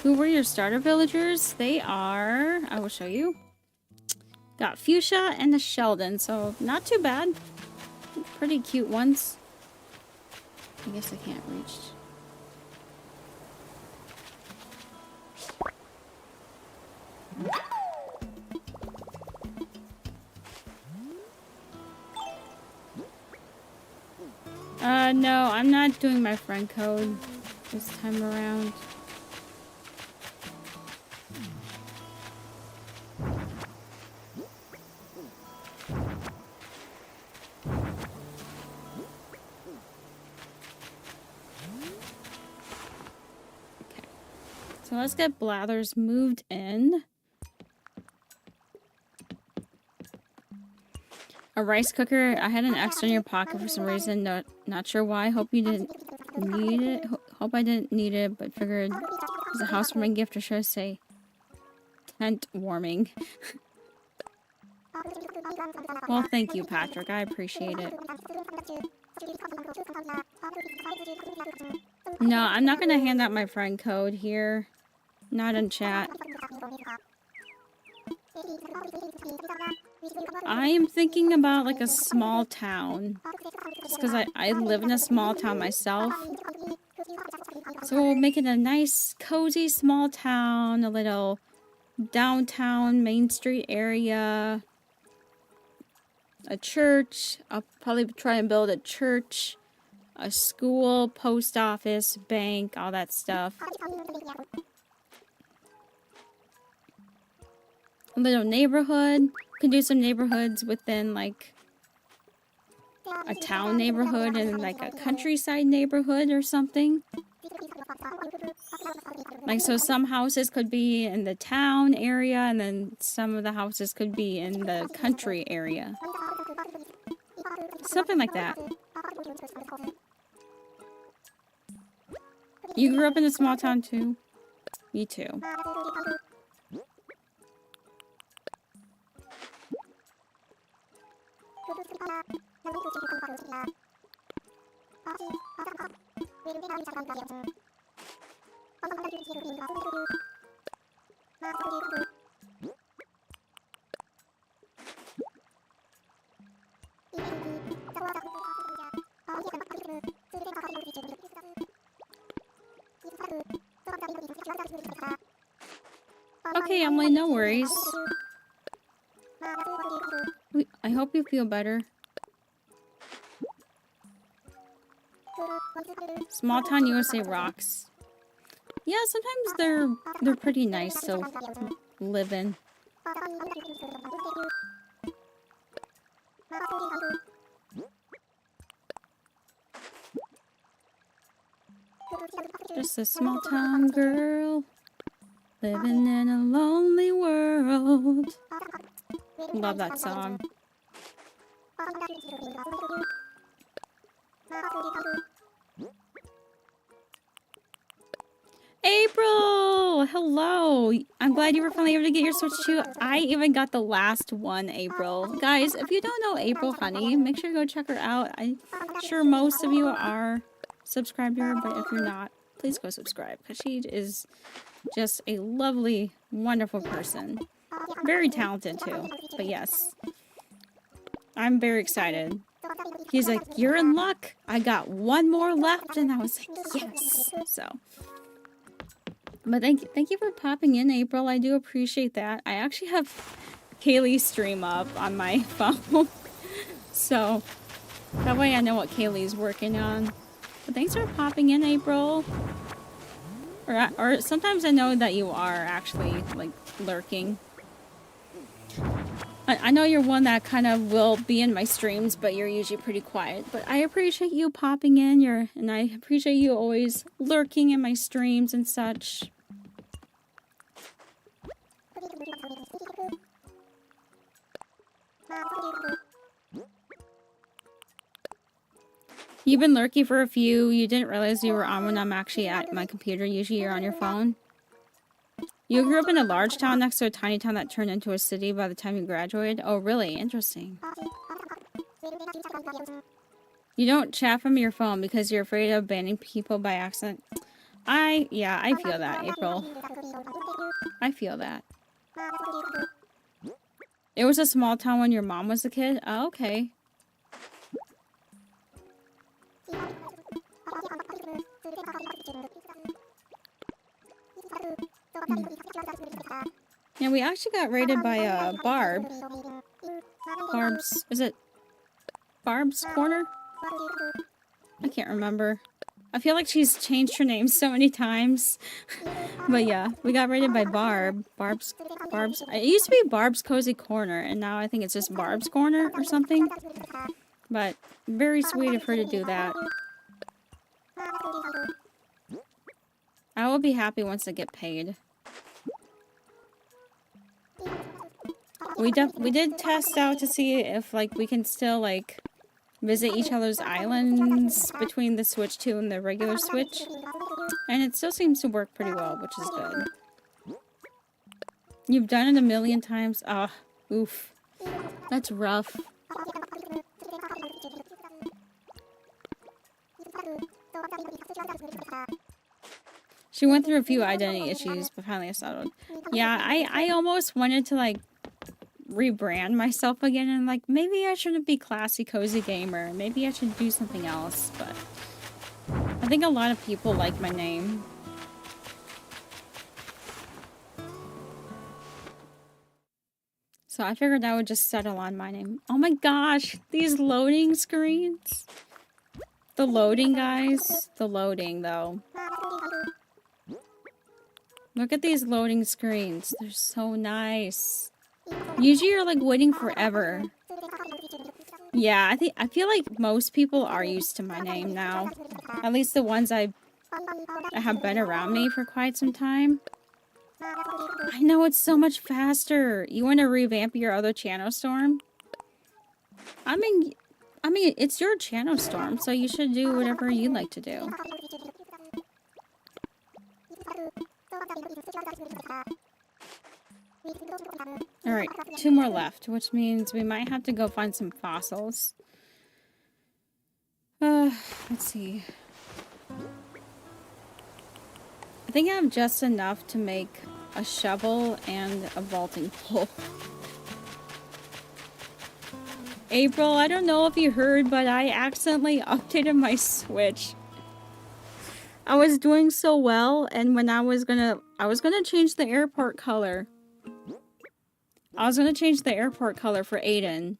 Who were your starter villagers? They are... I will show you. Got Fuchsia and the Sheldon, so not too bad. Pretty cute ones. I guess I can't reach. No, I'm not doing my friend code this time around. Okay. So let's get Blathers moved in. A rice cooker. I had an extra in your pocket for some reason. No, not sure why. Hope you didn't need it. Hope I didn't need it, but figured it was a housewarming gift, or should I say tent warming. Well, thank you, Patrick. I appreciate it. No, I'm not gonna hand out my friend code here. Not in chat. I am thinking about like a small town. Just because I live in a small town myself. So we'll make it a nice, cozy small town. A little downtown Main Street area. A church. I'll probably try and build a church. A school, post office, bank, all that stuff. A little neighborhood. You can do some neighborhoods within like a town neighborhood and like a countryside neighborhood or something. Like, so some houses could be in the town area and then some of the houses could be in the country area. Something like that. You grew up in a small town too? Me too. Okay, Emily, no worries. I hope you feel better. Small town USA rocks. Yeah, sometimes they're pretty nice to live in. Just a small town girl living in a lonely world. Love that song. April! Hello! I'm glad you were finally able to get your Switch too. I even got the last one, April. Guys, if you don't know April Honey, make sure to go check her out. I'm sure most of you are subscribed to her, but if you're not, please go subscribe, because she is just a lovely, wonderful person. Very talented too, but yes. I'm very excited. He's like, you're in luck. I got one more left, and I was like, yes. So, but thank you for popping in, April. I do appreciate that. I actually have Kaylee's stream up on my phone, so that way I know what Kaylee's working on. But thanks for popping in, April. Or sometimes I know that you are actually like lurking. I know you're one that kind of will be in my streams, but you're usually pretty quiet. But I appreciate you popping in, and I appreciate you always lurking in my streams and such. You've been lurking for a few. You didn't realize you were on when I'm actually at my computer. Usually you're on your phone. You grew up in a large town next to a tiny town that turned into a city by the time you graduated? Oh, really? Interesting. You don't chat from your phone because you're afraid of banning people by accident. Yeah, I feel that, April. I feel that. It was a small town when your mom was a kid? Oh, okay. Yeah, we actually got raided by Barb. Is it Barb's Corner? I can't remember. I feel like she's changed her name so many times. But yeah, we got raided by Barb. Barb's. It used to be Barb's Cozy Corner, and now I think it's just Barb's Corner or something. But very sweet of her to do that. I will be happy once I get paid. We did test out to see if like we can still like visit each other's islands between the Switch 2 and the regular Switch. And it still seems to work pretty well, which is good. You've done it a million times? Ah, oof. That's rough. She went through a few identity issues, but finally settled. Yeah, I almost wanted to, like, rebrand myself again and, like, maybe I shouldn't be classycozygamer. Maybe I should do something else, but I think a lot of people like my name. So I figured I would just settle on my name. Oh my gosh, these loading screens. The loading, guys. The loading, though. Look at these loading screens. They're so nice. Usually you're like waiting forever. Yeah, I feel like most people are used to my name now. At least the ones I have been around me for quite some time. I know, it's so much faster. You want to revamp your other channel, Storm? I mean, it's your channel, Storm, so you should do whatever you like to do. Alright, 2 more left, which means we might have to go find some fossils. Let's see. I think I have just enough to make a shovel and a vaulting pole. April, I don't know if you heard, but I accidentally updated my Switch. I was doing so well, and when I was gonna change the airport color. I was gonna change the airport color for Aiden.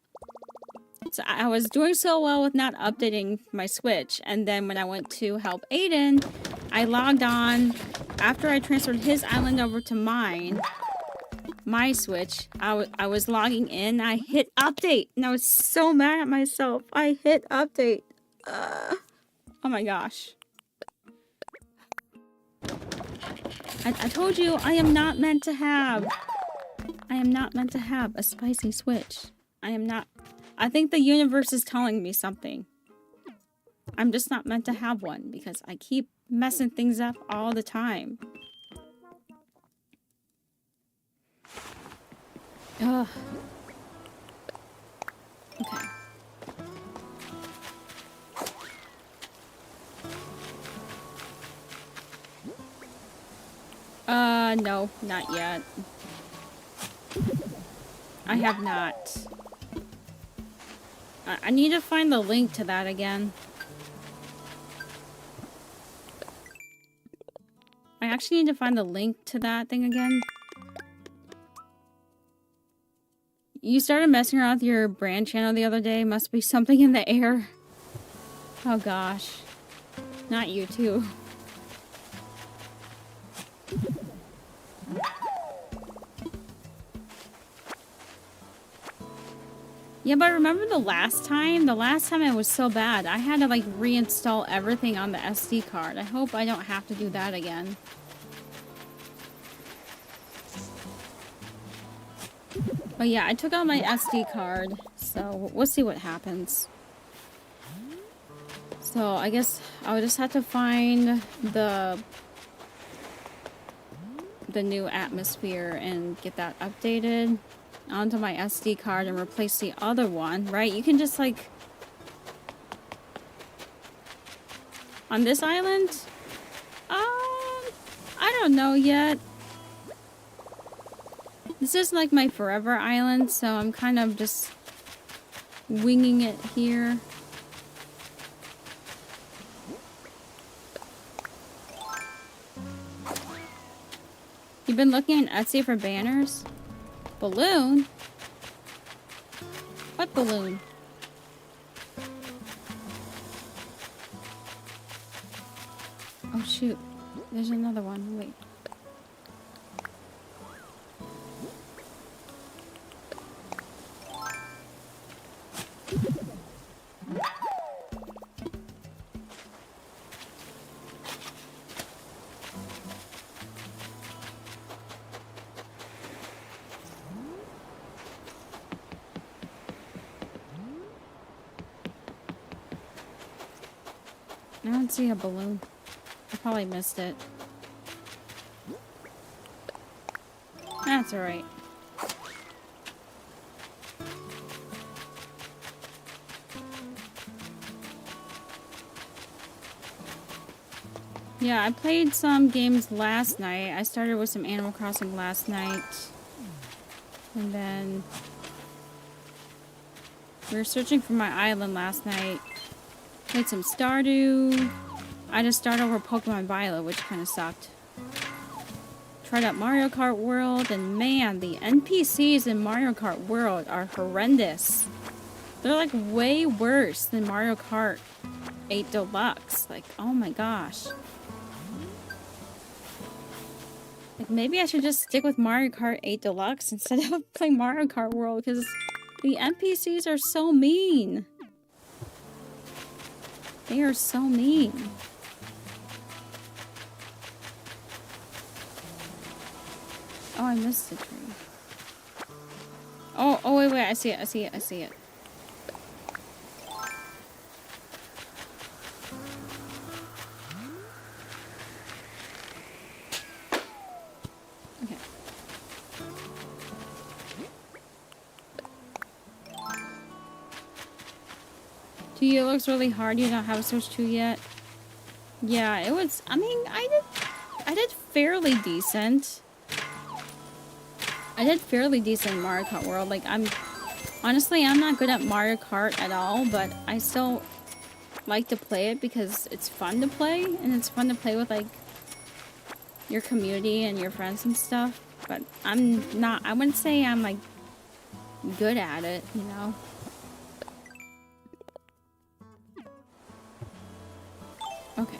So I was doing so well with not updating my Switch, and then when I went to help Aiden, I logged on. After I transferred his island over to my Switch, I was logging in, I hit update, and I was so mad at myself. I hit update. Oh my gosh. I told you, I am not meant to have a spicy Switch. I am not. I think the universe is telling me something. I'm just not meant to have one because I keep messing things up all the time. Ugh. Okay. No, not yet. I have not. I need to find the link to that again. I actually need to find the link to that thing again. You started messing around with your brand channel the other day. Must be something in the air. Oh gosh. Not you too. Yeah, but remember the last time? The last time it was so bad. I had to like reinstall everything on the SD card. I hope I don't have to do that again. But yeah, I took out my SD card, so we'll see what happens. So I guess I'll just have to find the new atmosphere and get that updated onto my SD card and replace the other one, right? You can just like... On this island? I don't know yet. This is like my forever island, so I'm kind of just winging it here. You've been looking on Etsy for banners? Balloon? What balloon? Oh shoot. There's another one. Wait. I don't see a balloon. I probably missed it. That's alright. Yeah, I played some games last night. I started with some Animal Crossing last night. And then we were searching for my island last night. Played some Stardew. I just started over Pokemon Violet, which kind of sucked. Tried out Mario Kart World, and man, the NPCs in Mario Kart World are horrendous. They're like way worse than Mario Kart 8 Deluxe. Like, oh my gosh. Like, maybe I should just stick with Mario Kart 8 Deluxe instead of playing Mario Kart World, because the NPCs are so mean. They are so mean. Oh, I missed the tree. Oh, wait, I see it. Okay. To you, it looks really hard. You don't have a Switch 2 yet? Yeah, it was, I mean, I did fairly decent. I did fairly decent in Mario Kart World. Like, honestly, I'm not good at Mario Kart at all, but I still like to play it because it's fun to play, and it's fun to play with, like, your community and your friends and stuff. But I wouldn't say I'm, like, good at it, you know? Okay.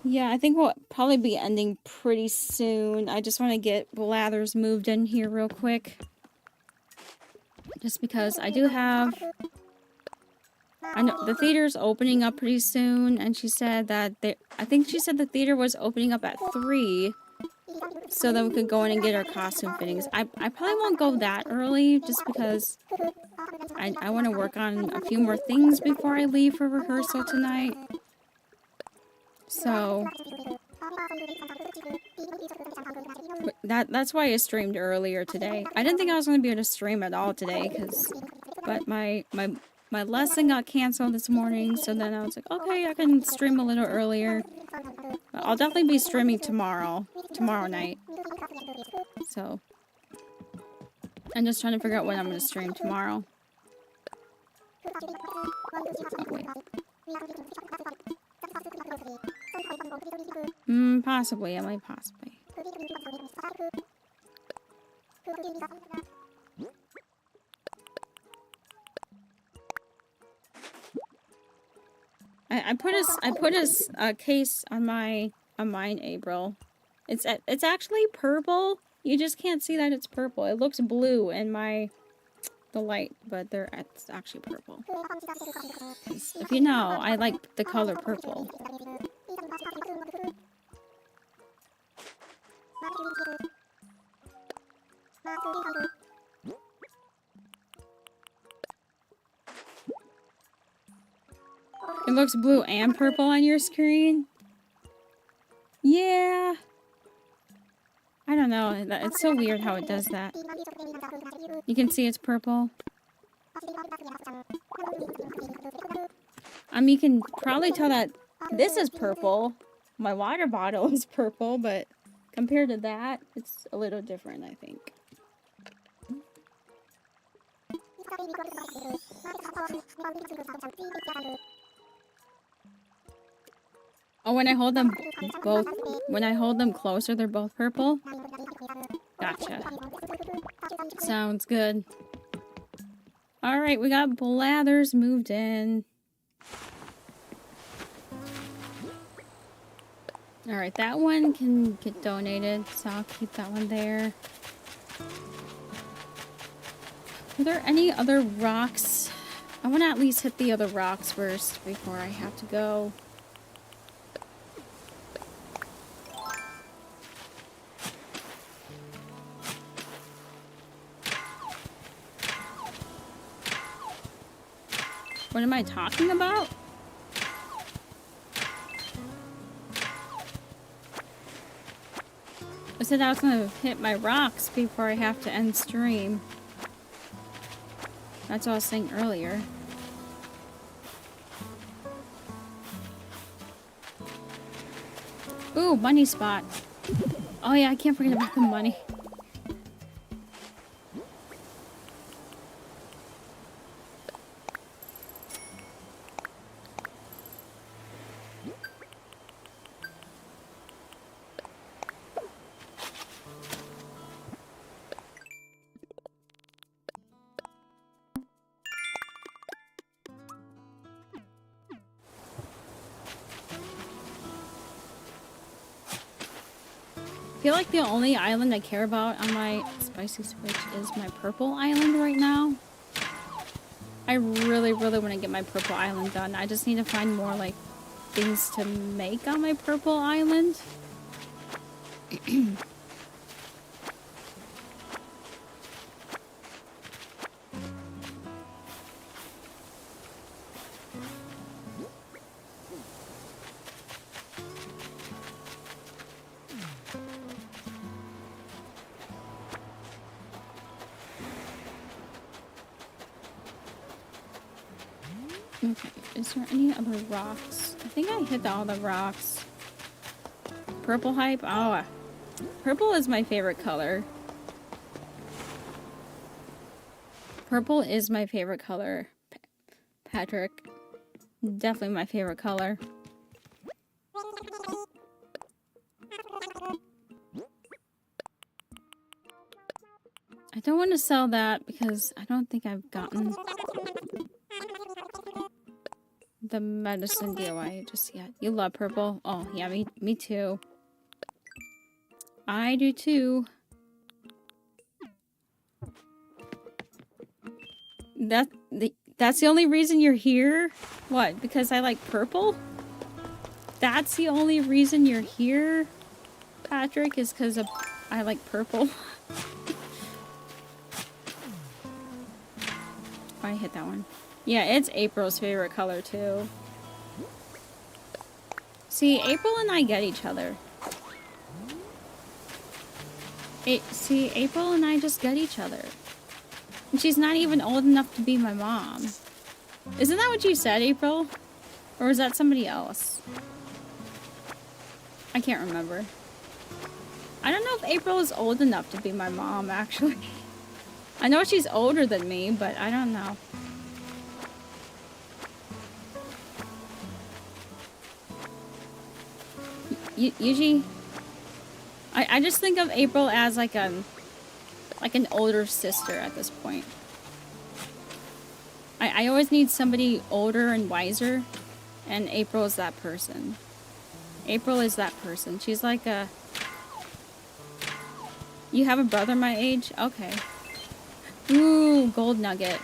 Yeah, I think we'll probably be ending pretty soon. I just want to get Blathers moved in here real quick. Just because I do have... I know the theater's opening up pretty soon, and she said that I think she said the theater was opening up at 3, so that we could go in and get our costume fittings. I probably won't go that early, just because I want to work on a few more things before I leave for rehearsal tonight. So that's why I streamed earlier today. I didn't think I was going to be able to stream at all today, but my lesson got canceled this morning, so then I was like, okay, I can stream a little earlier. But I'll definitely be streaming tomorrow night. So I'm just trying to figure out when I'm going to stream tomorrow. Oh, wait. Possibly. I might possibly. I put a case on mine, April. It's actually purple. You just can't see that it's purple. It looks blue in the light, but it's actually purple. If you know, I like the color purple. It looks blue and purple on your screen? Yeah. I don't know. It's so weird how it does that. You can see it's purple. You can probably tell that this is purple. My water bottle is purple, but compared to that, it's a little different, I think. Oh, when I hold them closer, they're both purple? Gotcha. Sounds good. Alright, we got Blathers moved in. Alright, that one can get donated, so I'll keep that one there. Are there any other rocks? I want to at least hit the other rocks first before I have to go. What am I talking about? I said I was going to hit my rocks before I have to end stream. That's what I was saying earlier. Ooh, money spot. Oh yeah, I can't forget about the money. I feel like the only island I care about on my spicy switch is my purple island right now. I really, really want to get my purple island done. I just need to find more, like, things to make on my purple island. Okay, is there any other rocks? I think I hit all the rocks. Purple hype? Oh, purple is my favorite color. Purple is my favorite color, Patrick. Definitely my favorite color. I don't want to sell that because I don't think I've gotten the medicine DOI just yet. You love purple? Oh, yeah, me too. I do too. That's the only reason you're here? What, because I like purple? That's the only reason you're here, Patrick, is because I like purple. I hit that one. Yeah, it's April's favorite color too. See, April and I get each other. See, April and I just get each other. And she's not even old enough to be my mom. Isn't that what you said, April? Or was that somebody else? I can't remember. I don't know if April is old enough to be my mom, actually. I know she's older than me, but I don't know. Usually, I just think of April as like an older sister at this point. I always need somebody older and wiser, and April is that person. April is that person. She's like a... You have a brother my age? Okay. Ooh, gold nugget.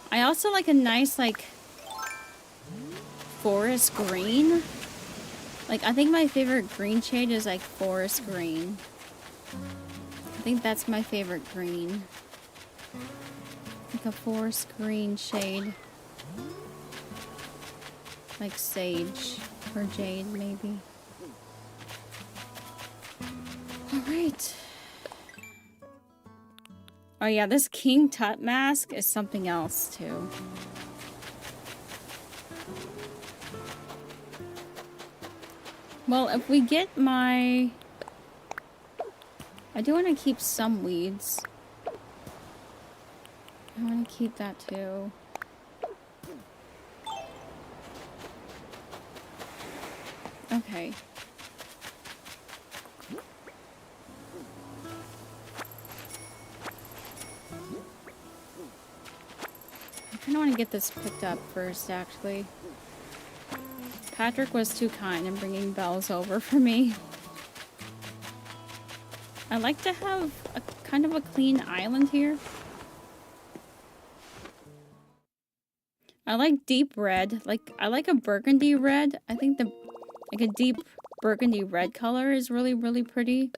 I also like a nice, like, forest green. Like, I think my favorite green shade is, like, forest green. I think that's my favorite green. Like a forest green shade. Like sage or jade, maybe. Alright. Oh yeah, this King Tut mask is something else, too. Well, if we get my... I do want to keep some weeds. I want to keep that, too. Okay. I kind of want to get this picked up first, actually. Patrick was too kind in bringing bells over for me. I like to have a kind of a clean island here. I like deep red. Like, I like a burgundy red. I think like a deep burgundy red color is really, really pretty.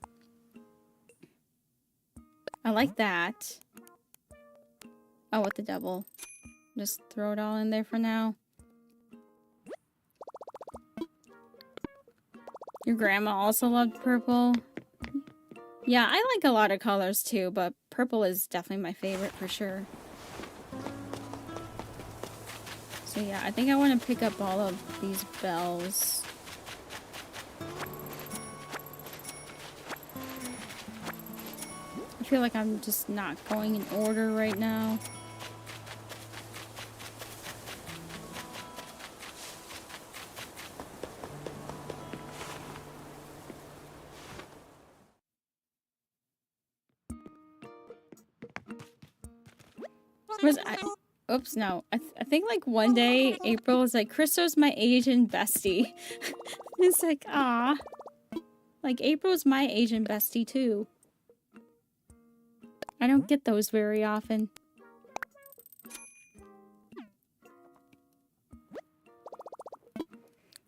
I like that. Oh, what the devil. Just throw it all in there for now. Your grandma also loved purple. Yeah, I like a lot of colors too, but purple is definitely my favorite for sure. So yeah, I think I want to pick up all of these bells. I feel like I'm just not going in order right now. Oops, no. I think like one day April was like, Kristo's my Asian bestie. It's like, ah. Like April's my Asian bestie too. I don't get those very often.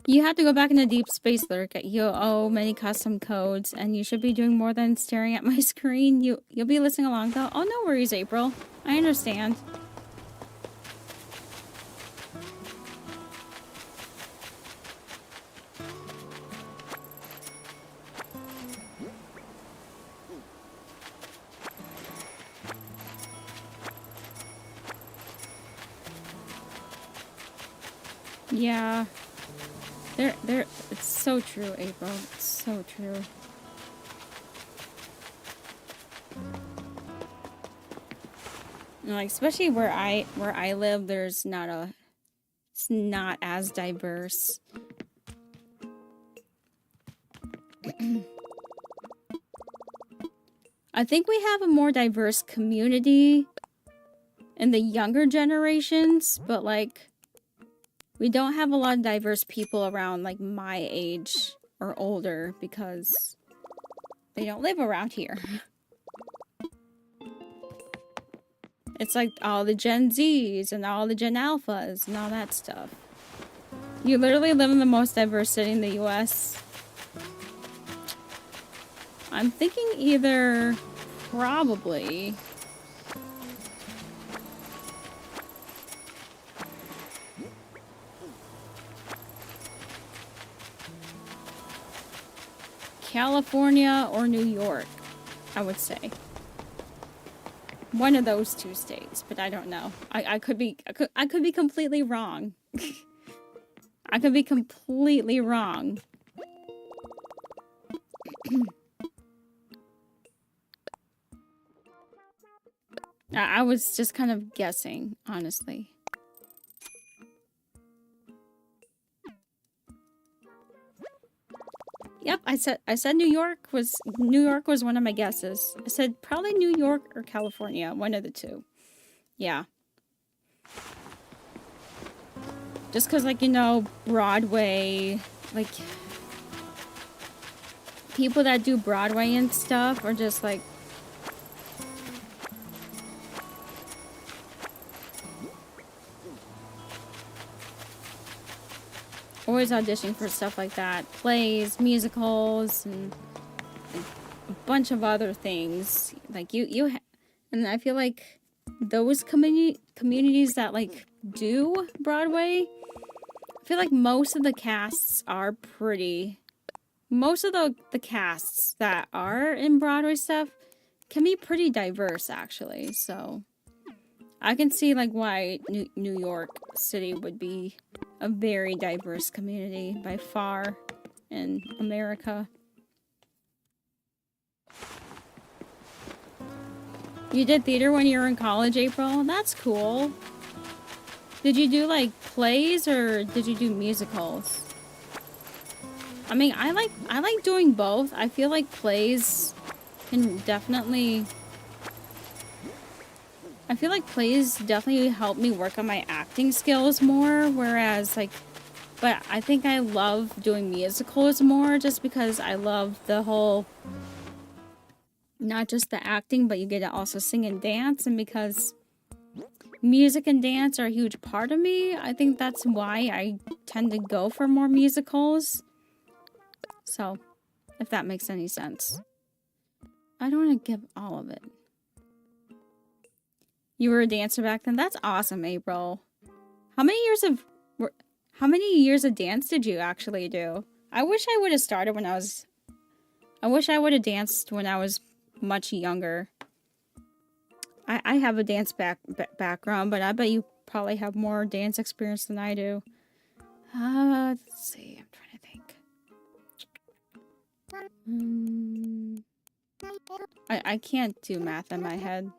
You have to go back into Deep Space Lurk. You owe many custom codes, and you should be doing more than staring at my screen. You'll be listening along though. Oh, no worries, April. I understand. Yeah. It's so true, April. It's so true. Like, especially where I live, it's not as diverse. I think we have a more diverse community in the younger generations, but like we don't have a lot of diverse people around like my age or older because they don't live around here. It's like all the Gen Zs and all the Gen Alphas and all that stuff. You literally live in the most diverse city in the US. I'm thinking either probably California or New York, I would say. One of those two states, but I don't know. I could be completely wrong. I could be completely wrong. I was just kind of guessing, honestly. Yep, I said New York was one of my guesses. I said probably New York or California, one of the two. Yeah. Just cuz like, you know, Broadway, like people that do Broadway and stuff are just like always auditioning for stuff like that. Plays, musicals, and a bunch of other things. Like and I feel like those communities that like do Broadway, I feel like most of the casts are most of the casts that are in Broadway stuff can be pretty diverse actually. So I can see like why New York City would be a very diverse community by far in America. You did theater when you were in college, April? That's cool. Did you do like plays or did you do musicals? I mean, I like doing both. I feel like plays can definitely help me work on my acting skills more, whereas like, but I think I love doing musicals more just because I love the whole, not just the acting, but you get to also sing and dance, and because music and dance are a huge part of me, I think that's why I tend to go for more musicals. So, if that makes any sense. I don't want to give all of it. You were a dancer back then? That's awesome, April. How many years of dance did you actually do? I wish I would have started when I was... I wish I would have danced when I was much younger. I have a dance background, but I bet you probably have more dance experience than I do. Let's see. I'm trying to think. I can't do math in my head.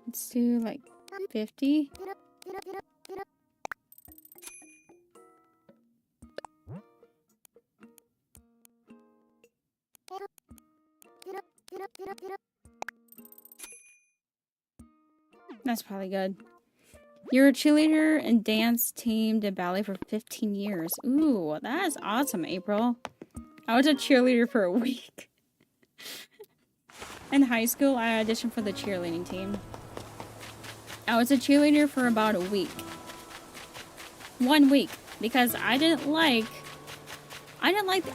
Let's do like 50. That's probably good. You're a cheerleader and dance team did ballet for 15 years. Ooh, that is awesome, April. I was a cheerleader for a week. In high school, I auditioned for the cheerleading team. I was a cheerleader for about a week. 1 week. Because I didn't like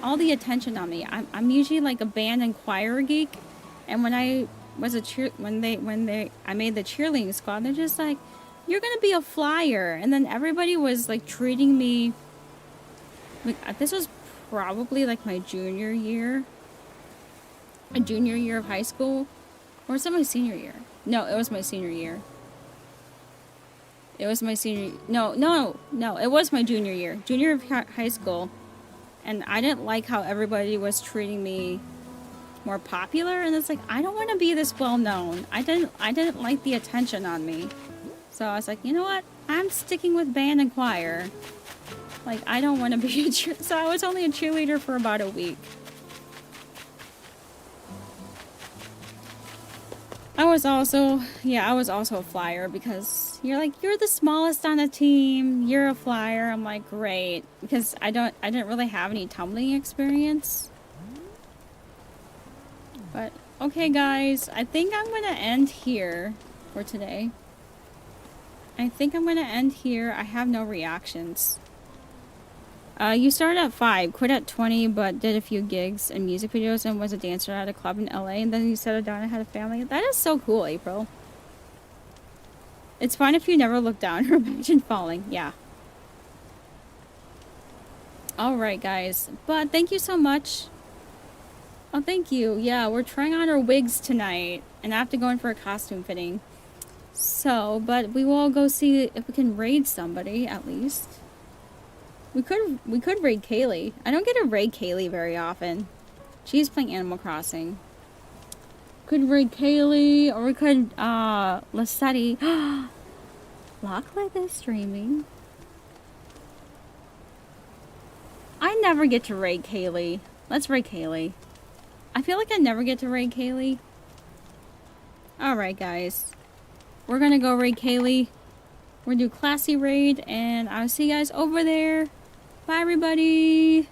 all the attention on me. I'm usually like a band and choir geek. And when I was a I made the cheerleading squad, they're just like, you're gonna be a flyer. And then everybody was like treating me like, this was probably like my junior year. A junior year of high school. Or was it my senior year? No, it was my senior year. It was my senior... No, it was my junior year. Junior of high school. And I didn't like how everybody was treating me more popular. And it's like, I don't want to be this well known. I didn't like the attention on me. So I was like, you know what? I'm sticking with band and choir. Like, I don't want to be a cheerleader. So I was only a cheerleader for about a week. I was also a flyer because you're the smallest on the team. You're a flyer. I'm like, great. Because I didn't really have any tumbling experience. But, okay guys, I think I'm going to end here for today. I think I'm going to end here. I have no reactions. You started at 5, quit at 20, but did a few gigs and music videos and was a dancer at a club in LA, and then you settled down and had a family. That is so cool, April. It's fine if you never look down or imagine falling. Yeah. Alright, guys. But thank you so much. Oh, thank you. Yeah, we're trying on our wigs tonight, and I have to go in for a costume fitting. So, but we will go see if we can raid somebody, at least. We could raid Kaylee. I don't get to raid Kaylee very often. She's playing Animal Crossing. Could raid Kaylee, or we could, Lassetti. Locklight is streaming. I never get to raid Kaylee. Let's raid Kaylee. I feel like I never get to raid Kaylee. Alright, guys. We're gonna go raid Kaylee. We're gonna do classy raid, and I'll see you guys over there. Bye, everybody.